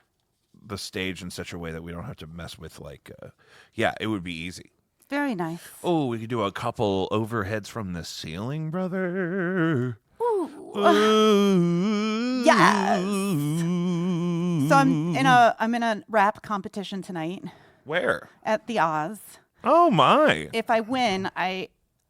stage in such a way that we don't have to mess with it would be easy. Very nice. Oh, we could do a couple overheads from the ceiling, brother. Ooh. Yes. So I'm in a rap competition tonight. Where? At the Oz. Oh my. If I win,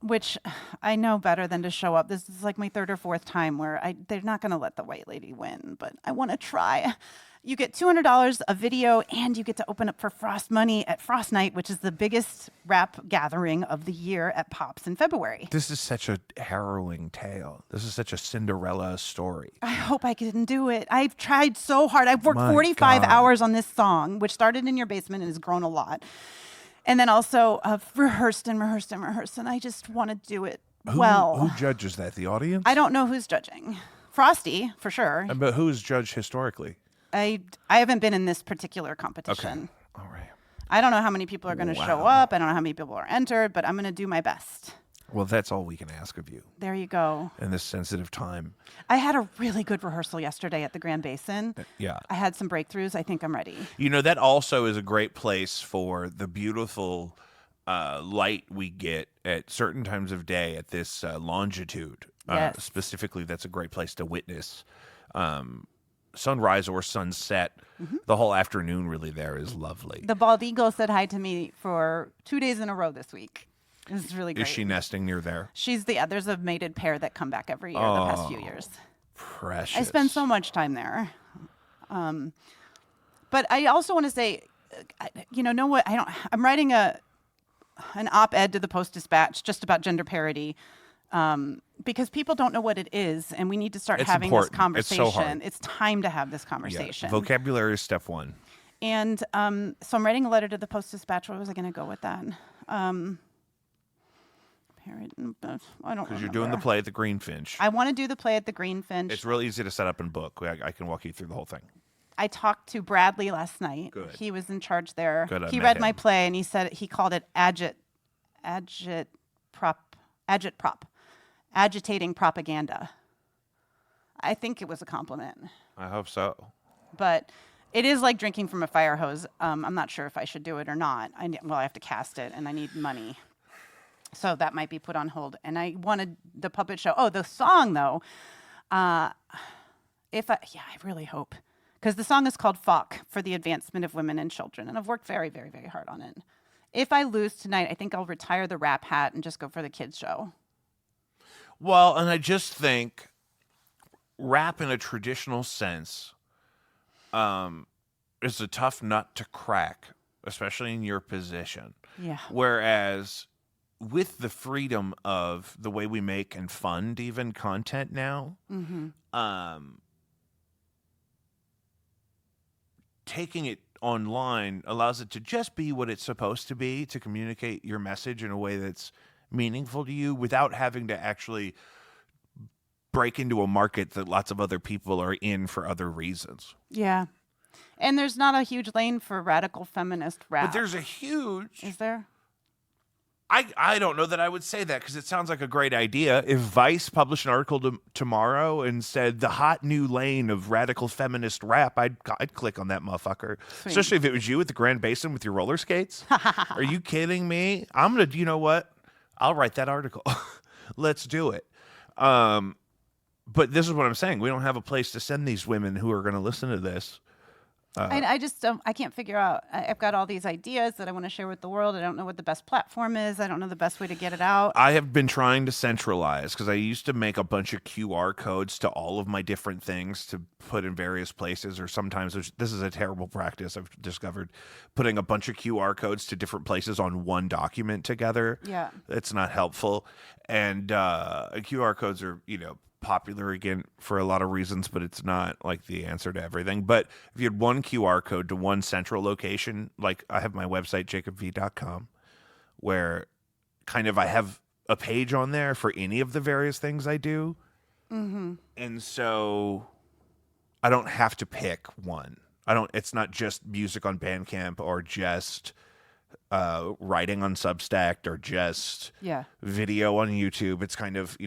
which I know better than to show up. This is like my third or fourth time where they're not going to let the white lady win, but I want to try. You get $200 a video, and you get to open up for Frost Money at Frost Night, which is the biggest rap gathering of the year at Pops in February. This is such a harrowing tale. This is such a Cinderella story. I hope I can do it. I've tried so hard. I've worked My 45 God. hours on this song, which started in your basement and has grown a lot. And then also rehearsed, and I just want to do it well. Who judges that? The audience? I don't know who's judging. Frosty, for sure. But who's judged historically? I haven't been in this particular competition. Okay. All right. I don't know how many people are going to show up. I don't know how many people are entered, but I'm going to do my best. Well, that's all we can ask of you There you go. in this sensitive time. I had a really good rehearsal yesterday at the Grand Basin. Yeah. I had some breakthroughs. I think I'm ready. You know, that also is a great place for the beautiful light we get at certain times of day at this longitude. Yes. Specifically, that's a great place to witness sunrise or sunset. The whole afternoon really there is lovely. The bald eagle said hi to me for 2 days in a row this week. This is really great. Is she nesting near there? There's a mated pair that come back every year the past few years. Precious. I spend so much time there. But I also want to say, know what? I'm writing an op-ed to the Post-Dispatch just about gender parity. Because people don't know what it is, and we need to start having important. this conversation. It's so hard. It's time to have this conversation. Yeah. Vocabulary is step one. And so I'm writing a letter to the Post-Dispatch. Where was I going to go with that? I don't Because you're doing the play at the Greenfinch. I want to do the play at the Greenfinch. It's real easy to set up and book. I can walk you through the whole thing. I talked to Bradley last night. Good. He was in charge there. Good, I he met read him. my play, and he called it agitating propaganda. I think it was a compliment. I hope so. But it is like drinking from a fire hose. I'm not sure if I should do it or not. I have to cast it, and I need money. So that might be put on hold. And I wanted the puppet show. Oh, the song, though. I really hope. Because the song is called FALK, for the Advancement of Women and Children. And I've worked very, very, very hard on it. If I lose tonight, I think I'll retire the rap hat and just go for the kids' show. Well, and I just think rap in a traditional sense is a tough nut to crack, especially in your position. Yeah. Whereas with the freedom of the way we make and fund even content now, taking it online allows it to just be what it's supposed to be, to communicate your message in a way that's meaningful to you without having to actually break into a market that lots of other people are in for other reasons. Yeah. And there's not a huge lane for radical feminist rap. But there's a huge... Is there? I don't know that I would say that, because it sounds like a great idea. If Vice published an article tomorrow and said the hot new lane of radical feminist rap, I'd click on that motherfucker. Sweet. Especially if it was you at the Grand Basin with your roller skates. Are you kidding me? I'm going to, you know what? I'll write that article. Let's do it. But this is what I'm saying. We don't have a place to send these women who are going to listen to this. I just don't. I can't figure out. I've got all these ideas that I want to share with the world. I don't know what the best platform is. I don't know the best way to get it out. I have been trying to centralize, because I used to make a bunch of QR codes to all of my different things to put in various places, or sometimes this is a terrible practice I've discovered, putting a bunch of QR codes to different places on one document together. Yeah. It's not helpful. And QR codes are, popular again for a lot of reasons, but it's not like the answer to everything. But if you had one QR code to one central location, like I have my website, jacobv.com, where kind of I have a page on there for any of the various things I do. Mm-hmm. And so I don't have to pick one. It's not just music on Bandcamp or just writing on Substack or just video on YouTube. It's kind of,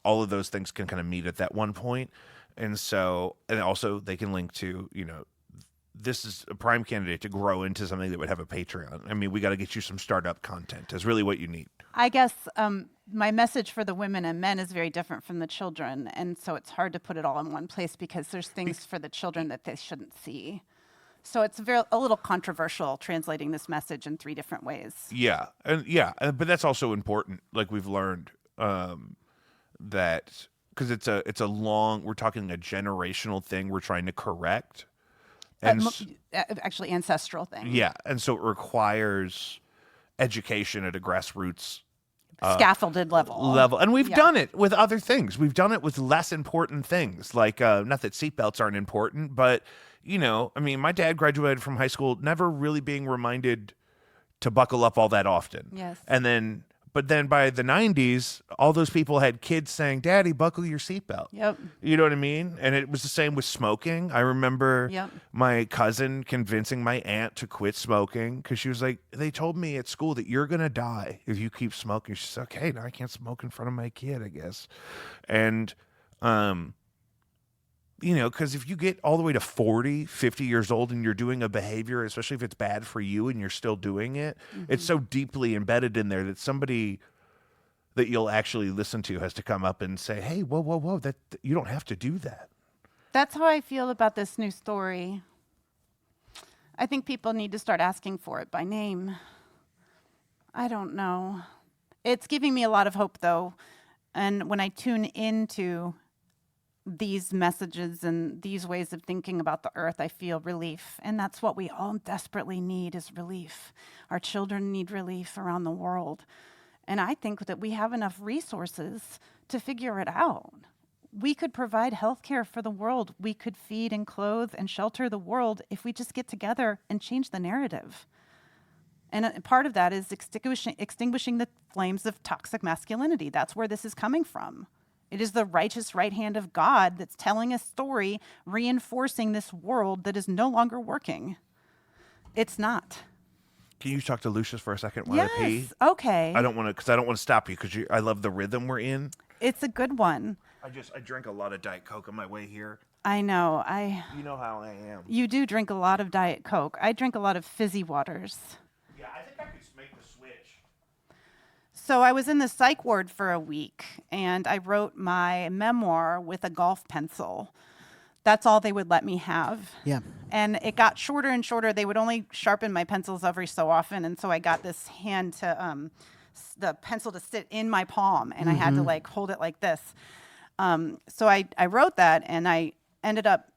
all of those things can kind of meet at that one point. And so, and also they can link to, this is a prime candidate to grow into something that would have a Patreon. I mean, we got to get you some startup content is really what you need. I guess my message for the women and men is very different from the children. And so it's hard to put it all in one place because there's things for the children that they shouldn't see. So it's a little controversial translating this message in 3 different ways. Yeah. But that's also important. Like we've learned that because it's a long, we're talking a generational thing we're trying to correct. And actually ancestral thing. Yeah. And so it requires education at a grassroots scaffolded level. And we've done it with other things. We've done it with less important things. Like, not that seatbelts aren't important, but, my dad graduated from high school never really being reminded to buckle up all that often. Yes. But then by the 90s, all those people had kids saying, "Daddy, buckle your seatbelt." Yep. You know what I mean? And it was the same with smoking. I remember my cousin convincing my aunt to quit smoking because she was like, "They told me at school that you're going to die if you keep smoking." She's like, "Okay, now I can't smoke in front of my kid, I guess." And, because if you get all the way to 40, 50 years old and you're doing a behavior, especially if it's bad for you and you're still doing it, it's so deeply embedded in there that somebody that you'll actually listen to has to come up and say, "Hey, whoa, that you don't have to do that." That's how I feel about this new story. I think people need to start asking for it by name. I don't know. It's giving me a lot of hope, though. And when I tune into these messages and these ways of thinking about the earth, I feel relief. And that's what we all desperately need is relief. Our children need relief around the world. And I think that we have enough resources to figure it out. We could provide health care for the world. We could feed and clothe and shelter the world if we just get together and change the narrative. And part of that is extinguishing the flames of toxic masculinity. That's where this is coming from. It is the righteous right hand of God that's telling a story, reinforcing this world that is no longer working. It's not. Can you talk to Lucius for a second while I pee? Yes, okay. I don't want to stop you because I love the rhythm we're in. It's a good one. I drank a lot of Diet Coke on my way here. I know. You know how I am. You do drink a lot of Diet Coke. I drink a lot of fizzy waters. Yeah, I think I could make the switch. So I was in the psych ward for a week, and I wrote my memoir with a golf pencil. That's all they would let me have. Yeah. And it got shorter and shorter. They would only sharpen my pencils every so often, and so I got this hand to the pencil to sit in my palm, and I had to hold it like this. So I wrote that, and I ended up.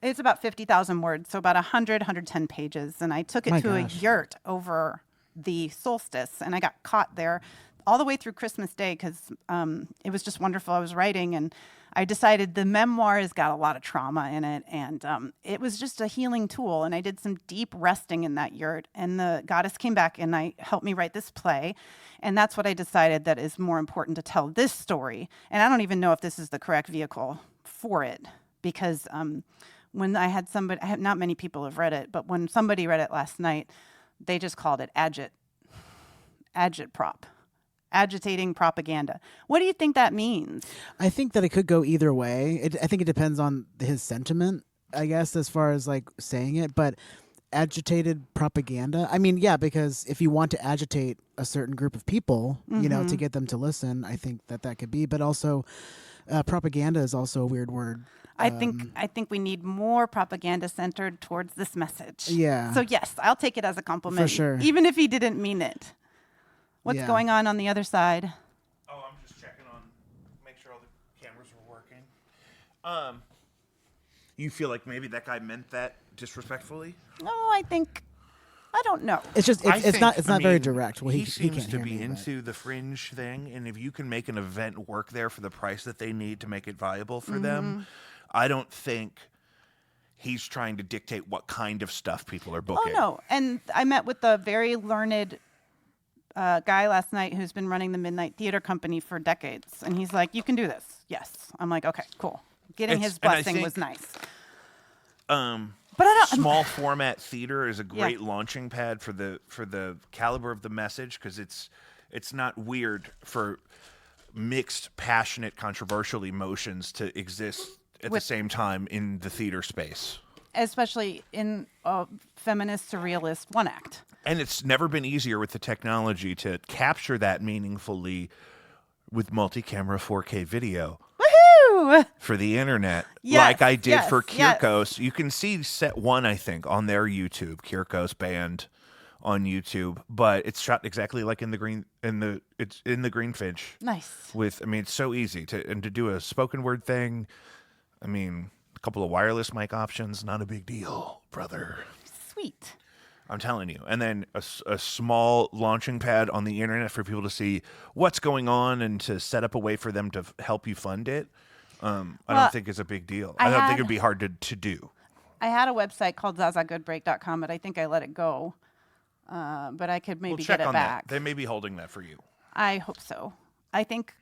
It's about 50,000 words, so about 110 pages, and I took it to a yurt over the solstice, and I got caught there all the way through Christmas Day because it was just wonderful. I was writing, and I decided the memoir has got a lot of trauma in it, and it was just a healing tool. And I did some deep resting in that yurt, and the goddess came back and helped me write this play. And that's what I decided that is more important to tell this story. And I don't even know if this is the correct vehicle for it, because when I had not many people have read it, but when somebody read it last night, they just called it agitprop. Agitating propaganda. What do you think that means? I think that it could go either way. I think it depends on his sentiment, I guess, as far as saying it. But agitated propaganda. I mean, yeah, because if you want to agitate a certain group of people, to get them to listen, I think that could be. But also, propaganda is also a weird word. I think we need more propaganda centered towards this message. Yeah. So yes, I'll take it as a compliment. For sure. Even if he didn't mean it. What's going on the other side? Oh, I'm just checking make sure all the cameras are working. You feel like maybe that guy meant that disrespectfully? No, I think I don't know. It's just I it's think- not I very mean, direct. Well, he he seems can't to hear be me, but- into the fringe thing, and if you can make an event work there for the price that they need to make it viable for them, I don't think he's trying to dictate what kind of stuff people are Oh booking. no! And I met with a very learned guy last night who's been running the Midnight Theater Company for decades, and he's like, "You can do this." Yes, I'm like, "Okay, cool." Getting It's- his and I blessing was think- nice. But I don't- small format theater is a Yeah. great launching pad for the caliber of the message, because it's not weird for mixed, passionate, controversial emotions to exist at the With- same time in the theater space. Especially in a feminist surrealist one act. And it's never been easier with the technology to capture that meaningfully with multi-camera 4K video Woohoo! for the internet, Yes, like I did for yes. Kyrkos. You can see set 1, I think, on their YouTube, Kyrkos Band on YouTube, but it's shot exactly like it's in the Greenfinch. Nice. It's so easy to do a spoken word thing. I mean, a couple of wireless mic options, not a big deal, brother. Sweet. I'm telling you. And then a small launching pad on the internet for people to see what's going on and to set up a way for them to help you fund it. I don't think it's a big deal. I don't think it'd be hard to do. I had a website called zazagoodbreak.com, but I think I let it go. But I could maybe Check get it on back. that. They may be holding that for you. I hope so. I think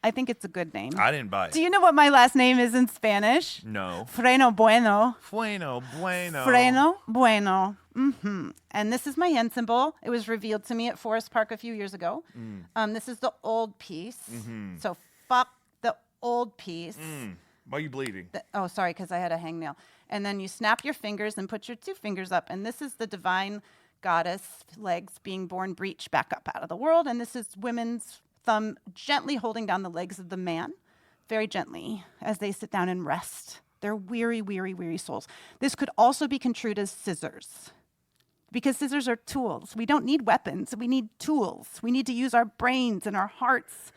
it's a good name. I didn't buy it. Do you know what my last name is in Spanish? No. Freno Bueno. Bueno. Freno Bueno. And this is my hand symbol. It was revealed to me at Forest Park a few years ago. This is the old piece. So fuck the old piece. Why are you bleeding? Oh, sorry, because I had a hangnail. And then you snap your fingers and put your 2 fingers up. And this is the divine goddess legs being born breech back up out of the world. And this is women's thumb gently holding down the legs of the man, very gently, as they sit down and rest. They're weary, weary, weary souls. This could also be construed as scissors, because scissors are tools. We don't need weapons. We need tools. We need to use our brains and our hearts.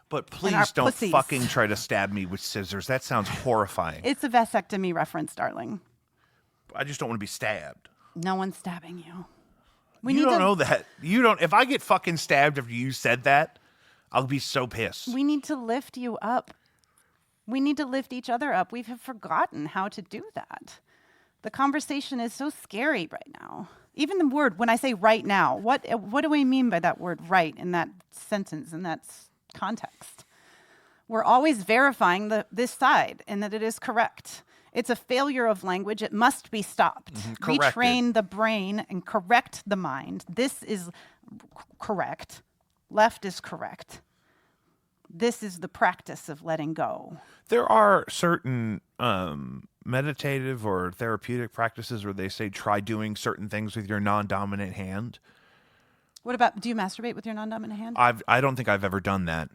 But our please don't pussies. fucking try to stab me with scissors. That sounds horrifying. It's a vasectomy reference, darling. I just don't want to be stabbed. No one's stabbing you. You don't know that. You don't. If I get fucking stabbed after you said that, I'll be so pissed. We need to lift you up. We need to lift each other up. We have forgotten how to do that. The conversation is so scary right now. Even the word, when I say right now, what do we mean by that word right in that sentence, in that context? We're always verifying this side and that it is correct. It's a failure of language. It must be stopped. Corrected. Retrain the brain and correct the mind. This is correct. Left is correct. This is the practice of letting go. There are certain meditative or therapeutic practices where they say try doing certain things with your non-dominant hand. What about, do you masturbate with your non-dominant hand? I don't think I've ever done that.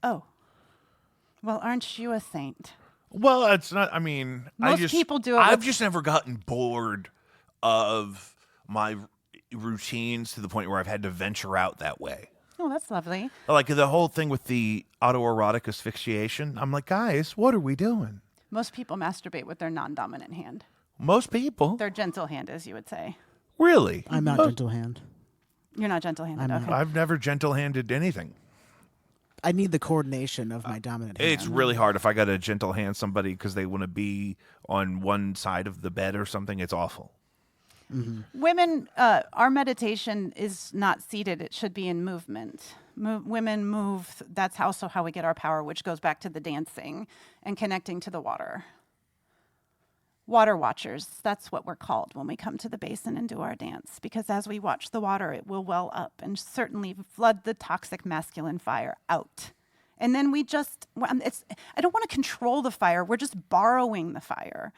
Oh. Well, aren't you a saint? Well, it's not. I mean, Most people do it I've with- just never gotten bored of my routines to the point where I've had to venture out that way. Oh, that's lovely. Like the whole thing with the autoerotic asphyxiation. I'm like, guys, what are we doing? Most people masturbate with their non-dominant hand. Most people. Their gentle hand, as you would say. Really? I'm not gentle hand. You're not gentle-handed. I'm Okay. I've never gentle-handed anything. I need the coordination of my dominant hand. It's really hard if I got to gentle hand somebody because they want to be on one side of the bed or something. It's awful. Women, our meditation is not seated. It should be in movement. Women move. That's also how we get our power, which goes back to the dancing and connecting to the water. Water watchers, that's what we're called when we come to the basin and do our dance. Because as we watch the water, it will well up and certainly flood the toxic masculine fire out. And then we just, I don't want to control the fire. We're just borrowing the fire.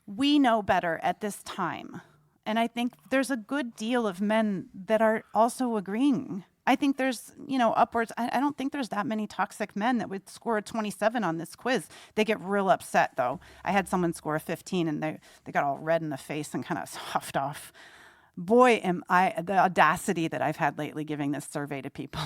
We know better at this time. And I think there's a good deal of men that are also agreeing. I think there's, upwards, I don't think there's that many toxic men that would score a 27 on this quiz. They get real upset, though. I had someone score a 15, and they got all red in the face and kind of huffed off. Boy, am I, the audacity that I've had lately giving this survey to people.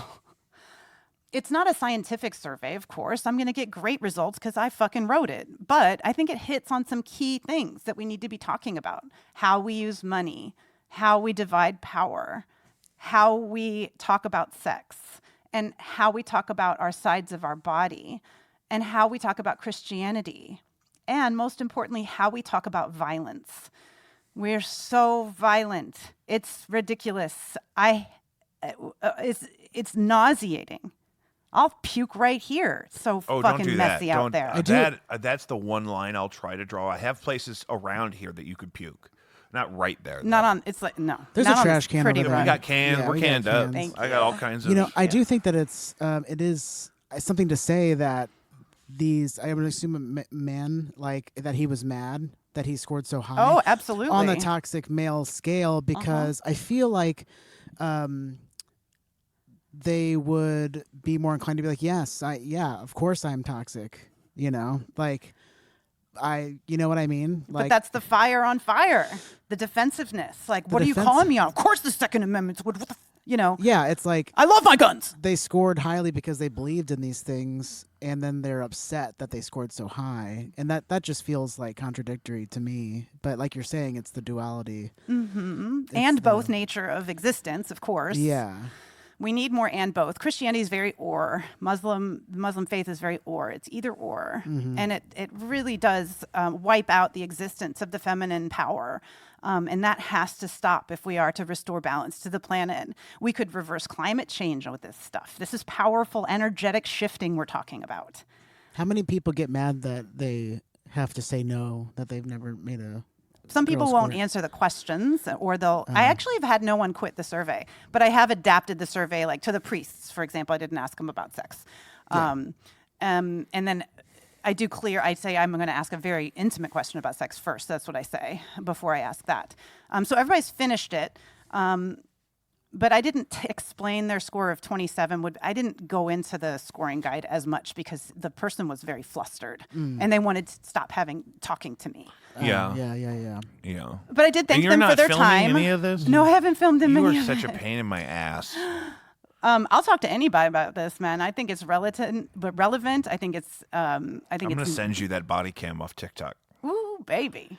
It's not a scientific survey, of course. I'm going to get great results because I fucking wrote it. But I think it hits on some key things that we need to be talking about. How we use money, how we divide power, how we talk about sex, and how we talk about our sides of our body, and how we talk about Christianity. And most importantly, how we talk about violence. We're so violent. It's ridiculous. It's nauseating. I'll puke right here. It's so Oh, fucking don't do messy that. out there. That's the one line I'll try to draw. I have places around here that you could puke. Not right there. Not on. It's like no. There's not a on trash this can pretty over there. We run. got cans. Yeah, We're we got canned up. cans. Thank I got all kinds of. You know, I do think that it is something to say that I would assume a man, like, that he was mad that he scored so high. Oh, absolutely. On the toxic male scale, because I feel like they would be more inclined to be like, yes, of course I'm toxic. You know, like, you know what I mean? Like, But that's the fire on fire, the defensiveness. Like, what are you calling me on? Of course, the Second Amendment would. yeah, it's like I love my guns. they scored highly because they believed in these things, and then they're upset that they scored so high, and that just feels like contradictory to me. But like you're saying, it's the duality. And both nature of existence, of course. Yeah. We need more and both. Christianity is very or. Muslim faith is very or. It's either or. And it really does wipe out the existence of the feminine power. And that has to stop if we are to restore balance to the planet. We could reverse climate change with this stuff. This is powerful, energetic shifting we're talking about. How many people get mad that they have to say no, that they've never made a... Some people girl won't score? answer the questions, or they'll. I actually have had no one quit the survey, but I have adapted the survey, like to the priests, for example. I didn't ask them about sex, and then I do clear. I say I'm going to ask a very intimate question about sex first. That's what I say before I ask that. So everybody's finished it. But I didn't explain their score of 27. I didn't go into the scoring guide as much because the person was very flustered and they wanted to stop talking to me. Yeah. Yeah. But I did thank And you're them not for their filming time. any of this? No, I haven't filmed them. You any are of such a it. pain in my ass. I'll talk to anybody about this, man. I think it's relevant. I think it's. I'm going to send you that body cam off TikTok. Ooh, baby,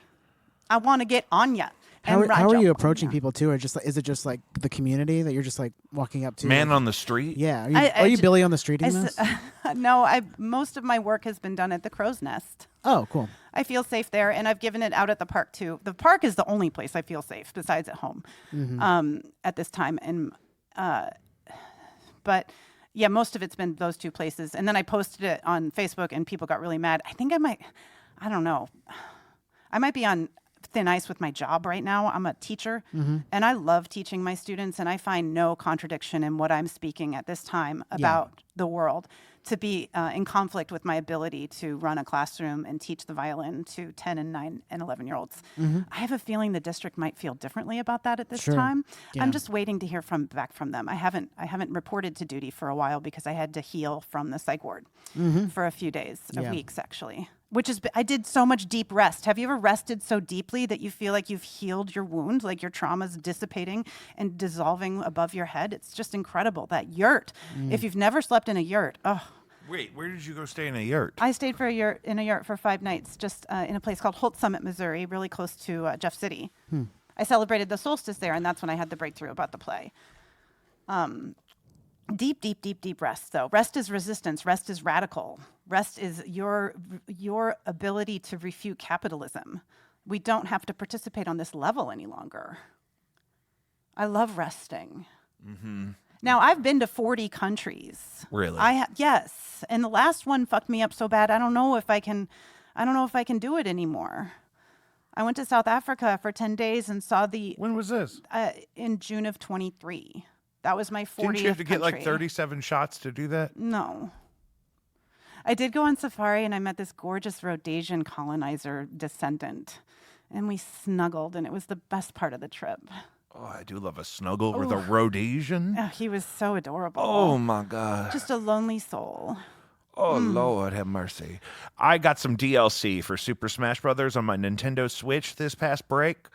I want to get on ya. How and are ride you ya. approaching people too, or is it just like the community that you're just like walking up to? Man on the street? Yeah. I Are you ju- Billy on the street in this? No, most of my work has been done at the Crow's Nest. Oh, cool. I feel safe there, and I've given it out at the park too. The park is the only place I feel safe besides at home at this time. And but yeah, most of it's been those two places. And then I posted it on Facebook, and people got really mad. I don't know. I might be on thin ice with my job right now. I'm a teacher, and I love teaching my students, and I find no contradiction in what I'm speaking at this time about the world to be in conflict with my ability to run a classroom and teach the violin to 10 and 9 and 11-year-olds. I have a feeling the district might feel differently about that at this time. Yeah. I'm just waiting to hear back from them. I haven't reported to duty for a while because I had to heal from the psych ward for a few days, weeks actually. I did so much deep rest. Have you ever rested so deeply that you feel like you've healed your wound, like your trauma's dissipating and dissolving above your head? It's just incredible. That yurt. If you've never slept in a yurt, Wait, where did you go stay in a yurt? I stayed in a yurt for 5 nights, just in a place called Holt Summit, Missouri, really close to Jeff City. I celebrated the solstice there, and that's when I had the breakthrough about the play. Deep rest, though. Rest is resistance. Rest is radical. Rest is your ability to refute capitalism. We don't have to participate on this level any longer. I love resting. Now, I've been to 40 countries. Really? Yes. And the last one fucked me up so bad, I don't know if I can do it anymore. I went to South Africa for 10 days and saw When was this? in June of 23. That was my 40th Didn't you have to get like country. 37 shots to do that? No. I did go on safari, and I met this gorgeous Rhodesian colonizer descendant. And we snuggled, and it was the best part of the trip. Oh, I do love a snuggle with a Rhodesian. Oh, he was so adorable. Oh, my God. Just a lonely soul. Oh, Lord, have mercy. I got some DLC for Super Smash Brothers on my Nintendo Switch this past break.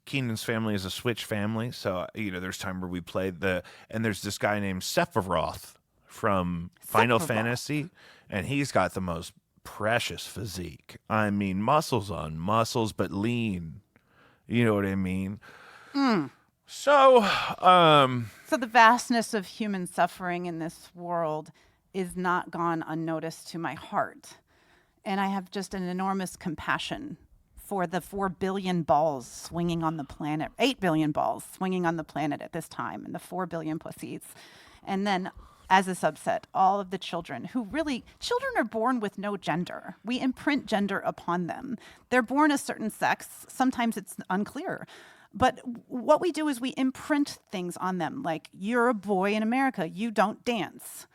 Keenan's family is a Switch family, so there's time where we played and there's this guy named Sephiroth from Final Fantasy, and he's got the most precious physique. I mean, muscles on muscles, but lean. You know what I mean? So the vastness of human suffering in this world is not gone unnoticed to my heart. And I have just an enormous compassion for the 4 billion balls swinging on the planet, 8 billion balls swinging on the planet at this time, and the 4 billion pussies. And then, as a subset, all of the children children are born with no gender. We imprint gender upon them. They're born a certain sex. Sometimes it's unclear. But what we do is we imprint things on them, like, you're a boy in America, you don't dance.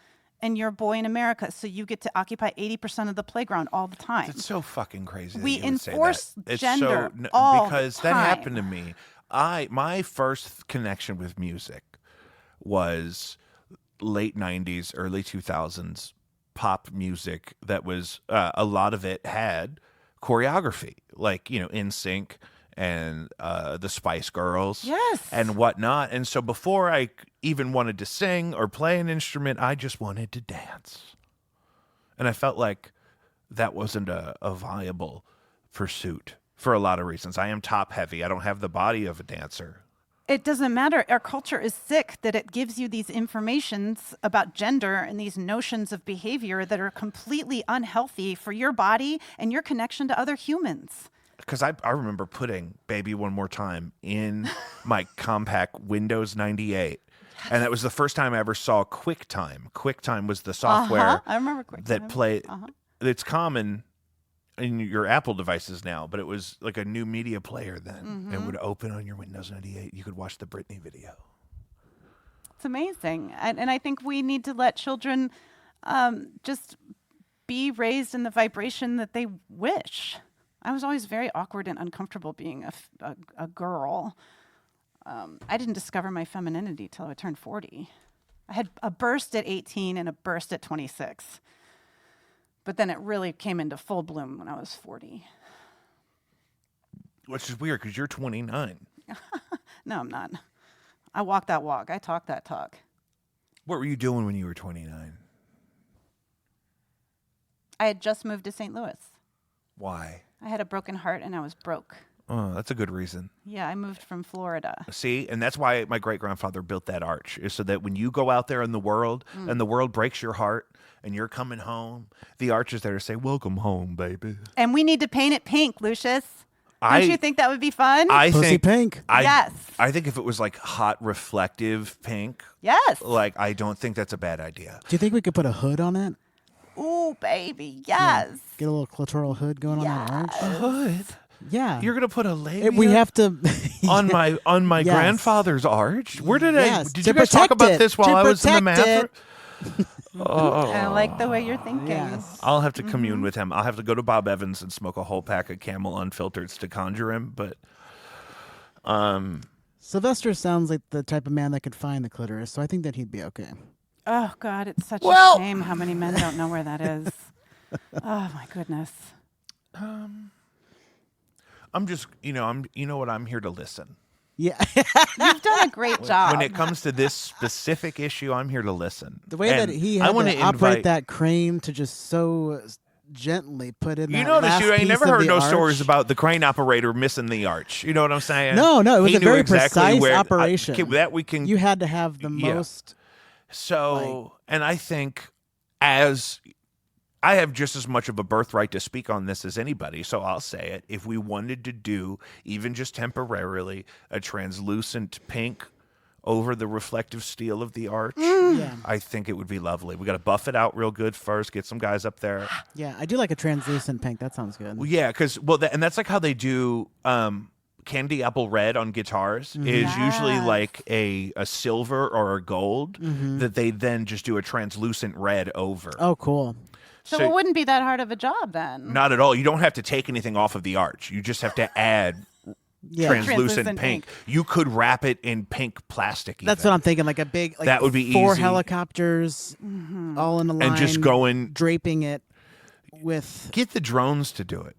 And you're a boy in America, so you get to occupy 80% of the playground all the time. It's so fucking crazy. We that you would enforce say that. gender It's all because the that time. happened to me. My first connection with music was late 90s, early 2000s pop music that was a lot of it had choreography, like NSYNC and the Spice Girls, Yes. and whatnot. And so before I even wanted to sing or play an instrument, I just wanted to dance. And I felt like that wasn't a viable pursuit for a lot of reasons. I am top heavy. I don't have the body of a dancer. It doesn't matter. Our culture is sick that it gives you these informations about gender and these notions of behavior that are completely unhealthy for your body and your connection to other humans. Because I remember putting Baby One More Time in my compact Windows 98. And that was the first time I ever saw QuickTime. QuickTime was the software I remember QuickTime. that played. It's common in your Apple devices now, but it was like a new media player then. It would open on your Windows 98. You could watch the Britney video. It's amazing. And I think we need to let children just be raised in the vibration that they wish. I was always very awkward and uncomfortable being a girl. I didn't discover my femininity till I turned 40. I had a burst at 18 and a burst at 26. But then it really came into full bloom when I was 40. Which is weird because you're 29. No, I'm not. I walk that walk. I talk that talk. What were you doing when you were 29? I had just moved to St. Louis. Why? I had a broken heart and I was broke. Oh, that's a good reason. Yeah, I moved from Florida. See, and that's why my great-grandfather built that arch, is so that when you go out there in the world and the world breaks your heart and you're coming home, the arch is there to say, welcome home, baby. And we need to paint it pink, Lucius. Don't you think that would be fun? Pussy pink. Yes. I think if it was like hot reflective pink, Yes. like I don't think that's a bad idea. Do you think we could put a hood on it? Ooh, baby. Yes. Get a little clitoral hood going on that arch? Hood? Yeah. You're gonna put a labia We have to on my Yes. grandfather's arch? Where did Yes, did to you guys talk protect about it, this while to I was in the protect math? it. I like the way you're thinking. Yes. I'll have to commune with him. I'll have to go to Bob Evans and smoke a whole pack of Camel Unfiltereds to conjure him. But Sylvester sounds like the type of man that could find the clitoris, so I think that he'd be okay. Oh, God, it's such Well- a shame how many men don't know where that is. Oh, my goodness. I'm just, I'm here to listen. Yeah. You've done a great job. When it comes to this specific issue, I'm here to listen. The way And that he I had wanna to operate invite- that crane to just so gently put in You that notice last you ain't piece never of heard the no arch. stories about the crane operator missing the arch. You know what I'm saying? No, it was He a knew very exactly precise where- operation. that we can. You had to have the Yeah. most. So, and I think as I have just as much of a birthright to speak on this as anybody, so I'll say it. If we wanted to do, even just temporarily, a translucent pink over the reflective steel of the arch, Yeah. I think it would be lovely. We got to buff it out real good first, get some guys up there. Yeah, I do like a translucent pink. That sounds good. Well, yeah, because, and that's like how they do candy apple red on guitars is usually Yes. like a silver or a gold that they then just do a translucent red over. Oh, cool. So it wouldn't be that hard of a job then. Not at all. You don't have to take anything off of the arch. You just have to add Yeah. translucent Translucent pink. ink. You could wrap it in pink plastic. That's even. what I'm thinking. Like a big, like That would be 4 easy. helicopters all in a line. And just going, draping it with. get the drones to do it.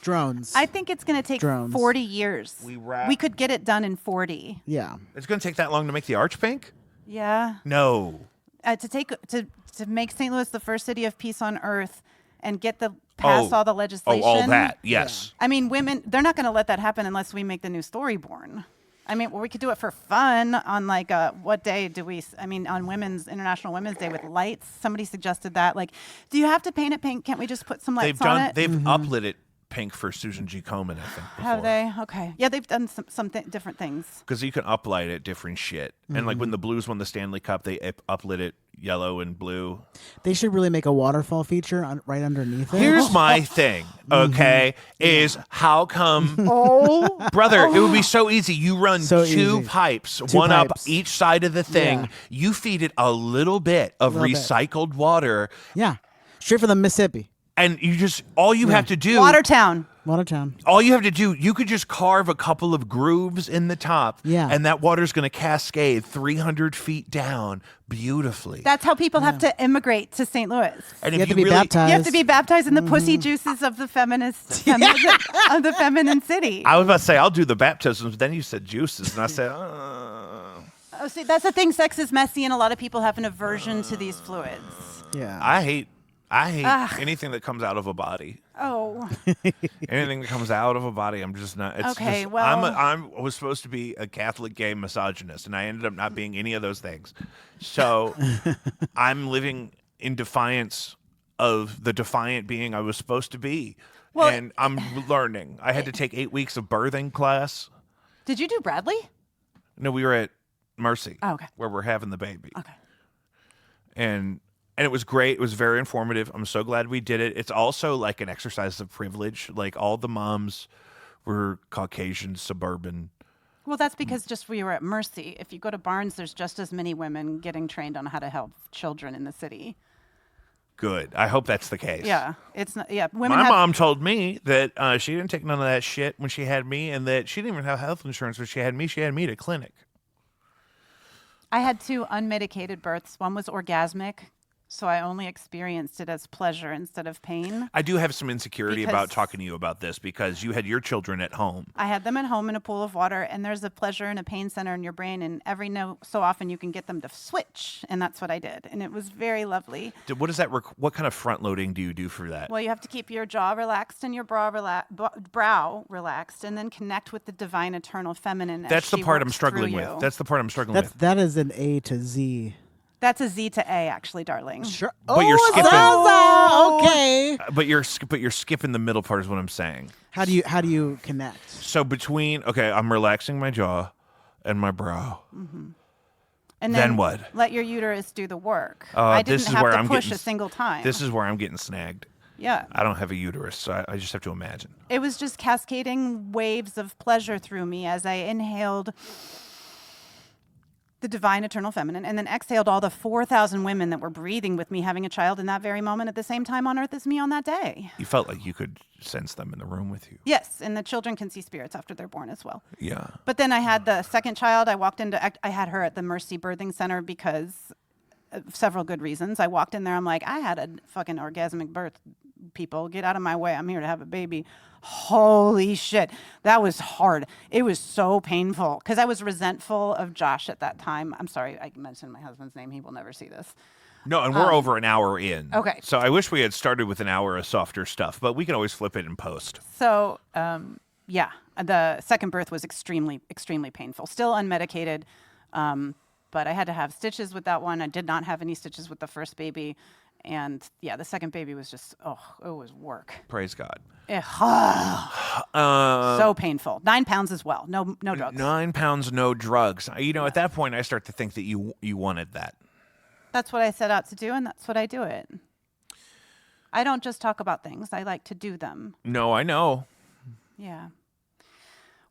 Drones. I think it's going to take Drones. 40 years. We could get it done in 40. Yeah. It's going to take that long to make the arch pink? Yeah. No. To make St. Louis the first city of peace on earth and get pass all the legislation. Oh, all that. Yes. I mean, women, they're not going to let that happen unless we make the new story born. I mean, we could do it for fun on like what day do we? I mean, on International Women's Day with lights. Somebody suggested that. Like, do you have to paint it pink? Can't we just put some lights on it? They've uplit it pink for Susan G. Komen, I think. Before. Have they? Okay. Yeah, they've done some different things. Because you can uplight it different shit. And like when the Blues won the Stanley Cup, they uplit it yellow and blue. They should really make a waterfall feature right underneath it. Here's my thing, okay, is how come... Brother, it would be so easy. You run two pipes, one up each side of the thing. Yeah. You feed it a little bit of recycled water. Yeah. Straight from the Mississippi. And you just... All you have to do... Watertown. All you have to do, you could just carve a couple of grooves in the top, and that water's going to cascade 300 feet down beautifully. That's how people have to immigrate to St. Louis. And you if have to be baptized. You have to be baptized in the pussy juices of the of the feminine city. I was about to say, I'll do the baptisms, but then you said juices, and I said, Oh, see, that's the thing. Sex is messy, and a lot of people have an aversion to these fluids. Yeah. I hate anything that comes out of a body. Oh. Anything that comes out of a body, I'm just not. It's Okay, just, well- I was supposed to be a Catholic gay misogynist, and I ended up not being any of those things. So I'm living in defiance of the defiant being I was supposed to be. Well, and I'm learning. I had to take 8 weeks of birthing class. Did you do Bradley? No, we were at Mercy, okay, where we're having the baby. Okay. And it was great. It was very informative. I'm so glad we did it. It's also like an exercise of privilege. Like all the moms were Caucasian, suburban. Well, that's because just we were at Mercy. If you go to Barnes, there's just as many women getting trained on how to help children in the city. Good. I hope that's the case. Yeah, it's not. Yeah, women. My mom told me that she didn't take none of that shit when she had me, and that she didn't even have health insurance when she had me. She had me at a clinic. I had 2 unmedicated births. One was orgasmic, so I only experienced it as pleasure instead of pain. I do have some insecurity about talking to you about this because you had your children at home. I had them at home in a pool of water, and there's a pleasure and a pain center in your brain, and so often you can get them to switch, and that's what I did, and it was very lovely. What does that? What kind of front loading do you do for that? Well, you have to keep your jaw relaxed and your brow relaxed, and then connect with the divine, eternal feminine. That's the part I'm struggling with. That's the part I'm struggling with. That is an A to Z. That's a Z to A, actually, darling. Sure. But you're skipping. Zaza! Okay. But you're skipping the middle part is what I'm saying. How do you connect? So I'm relaxing my jaw and my brow. Mm-hmm. And then what? Let your uterus do the work. I didn't have to push a single time. This is where I'm getting snagged. Yeah. I don't have a uterus, so I just have to imagine. It was just cascading waves of pleasure through me as I inhaled the divine, eternal feminine, and then exhaled all the 4,000 women that were breathing with me, having a child in that very moment at the same time on earth as me on that day. You felt like you could sense them in the room with you. Yes, and the children can see spirits after they're born as well. Yeah. But then I had the second child. I had her at the Mercy Birthing Center because of several good reasons. I walked in there, I'm like, I had a fucking orgasmic birth. People, get out of my way. I'm here to have a baby. Holy shit. That was hard. It was so painful because I was resentful of Josh at that time. I'm sorry, I mentioned my husband's name. He will never see this. No, and we're over an hour in. Okay. So I wish we had started with an hour of softer stuff, but we can always flip it in post. So, yeah, the second birth was extremely, extremely painful. Still unmedicated, but I had to have stitches with that one. I did not have any stitches with the first baby. And yeah, the second baby was just, it was work. Praise God. So painful. 9 pounds as well. No drugs. 9 pounds, no drugs. At that point, I start to think that you wanted that. That's what I set out to do, and that's what I do it. I don't just talk about things. I like to do them. No, I know. Yeah.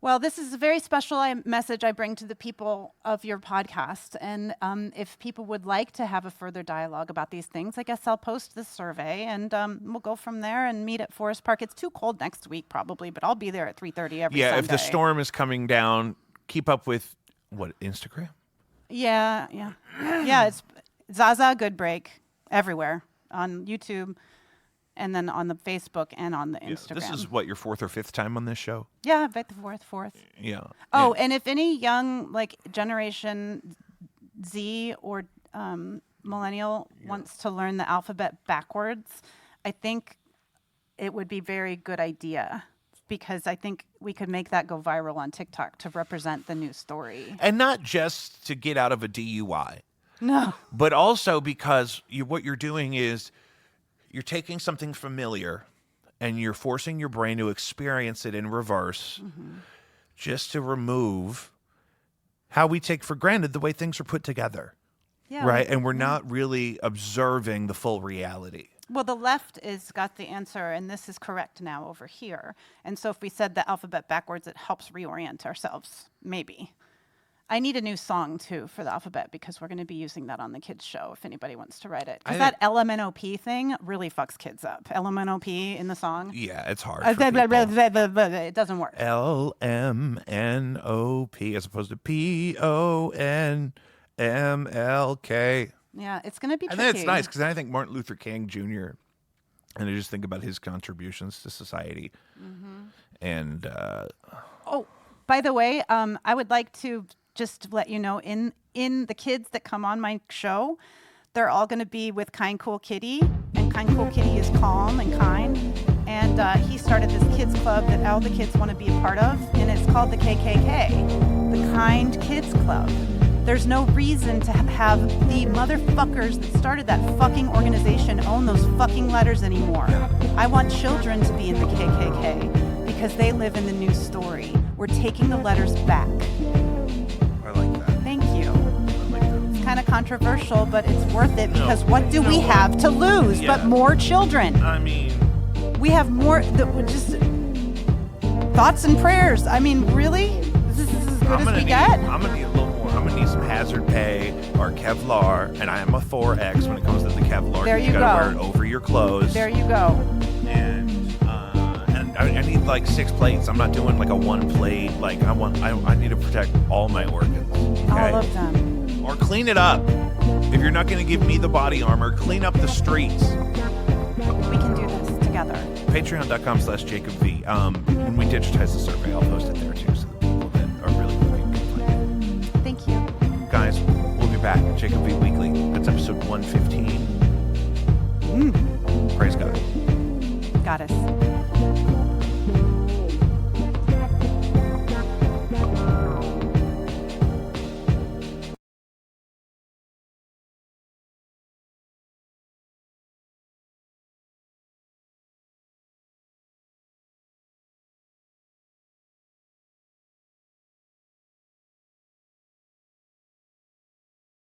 Well, this is a very special message I bring to the people of your podcast. And if people would like to have a further dialogue about these things, I guess I'll post this survey and we'll go from there and meet at Forest Park. It's too cold next week probably, but I'll be there at 3:30 every Sunday. Yeah, if the storm is coming down, keep up with, Instagram? Yeah. Yeah, it's Zaza Good Break everywhere on YouTube and then on the Facebook and on the Yeah, Instagram. this is what, your fourth or fifth time on this show? Yeah, about the fourth. Yeah. Oh, Yeah. and if any young, like, Generation Z or millennial wants to learn the alphabet backwards, I think it would be very good idea, because I think we could make that go viral on TikTok to represent the new story. And not just to get out of a DUI, No. but also because what you're doing is you're taking something familiar and you're forcing your brain to experience it in reverse, just to remove how we take for granted the way things are put together. Yeah. Right. And we're not really observing the full reality. Well, the left is got the answer, and this is correct now over here. And so if we said the alphabet backwards, it helps reorient ourselves, maybe. I need a new song, too, for the alphabet, because we're going to be using that on the kids' show if anybody wants to write it. Because that LMNOP thing really fucks kids up. LMNOP in the song. Yeah, it's hard. It doesn't work. LMNOP as opposed to PONMLK. Yeah, it's going to be tricky. And then it's nice because I think Martin Luther King Jr., and I just think about his contributions to society. And oh, by the way, I would like to just let you know, in the kids that come on my show, they're all going to be with Kind Cool Kitty, and Kind Cool Kitty is calm and kind, and he started this kids club that all the kids want to be a part of, and it's called the KKK, the Kind Kids Club. There's no reason to have the motherfuckers that started that fucking organization own those fucking letters anymore. I want children to be in the KKK because they live in the new story. We're taking the letters back. I like that. Thank you. I like that. It's kind of controversial, but it's worth it, because No, what do we have to lose but more children? I mean, We have more, just thoughts and prayers. I mean, really? Is this as good as we get? I'm going to need a little more. I'm going to need some hazard pay or Kevlar, and I am a 4X when it comes to the Kevlar. There you gotta go. wear it over your clothes. There you go. And I need like 6 plates. I'm not doing like a 1 plate. Like I need to protect all my organs. Okay? All of them. Or clean it up. If you're not going to give me the body armor, clean up the streets. We can do this together. Patreon.com/JacobV. When we digitize the survey, I'll post it there too, so the people that are really looking can find it. Thank you. Guys, we'll be back. Jacob V Weekly. That's episode 115. Praise God. Goddess.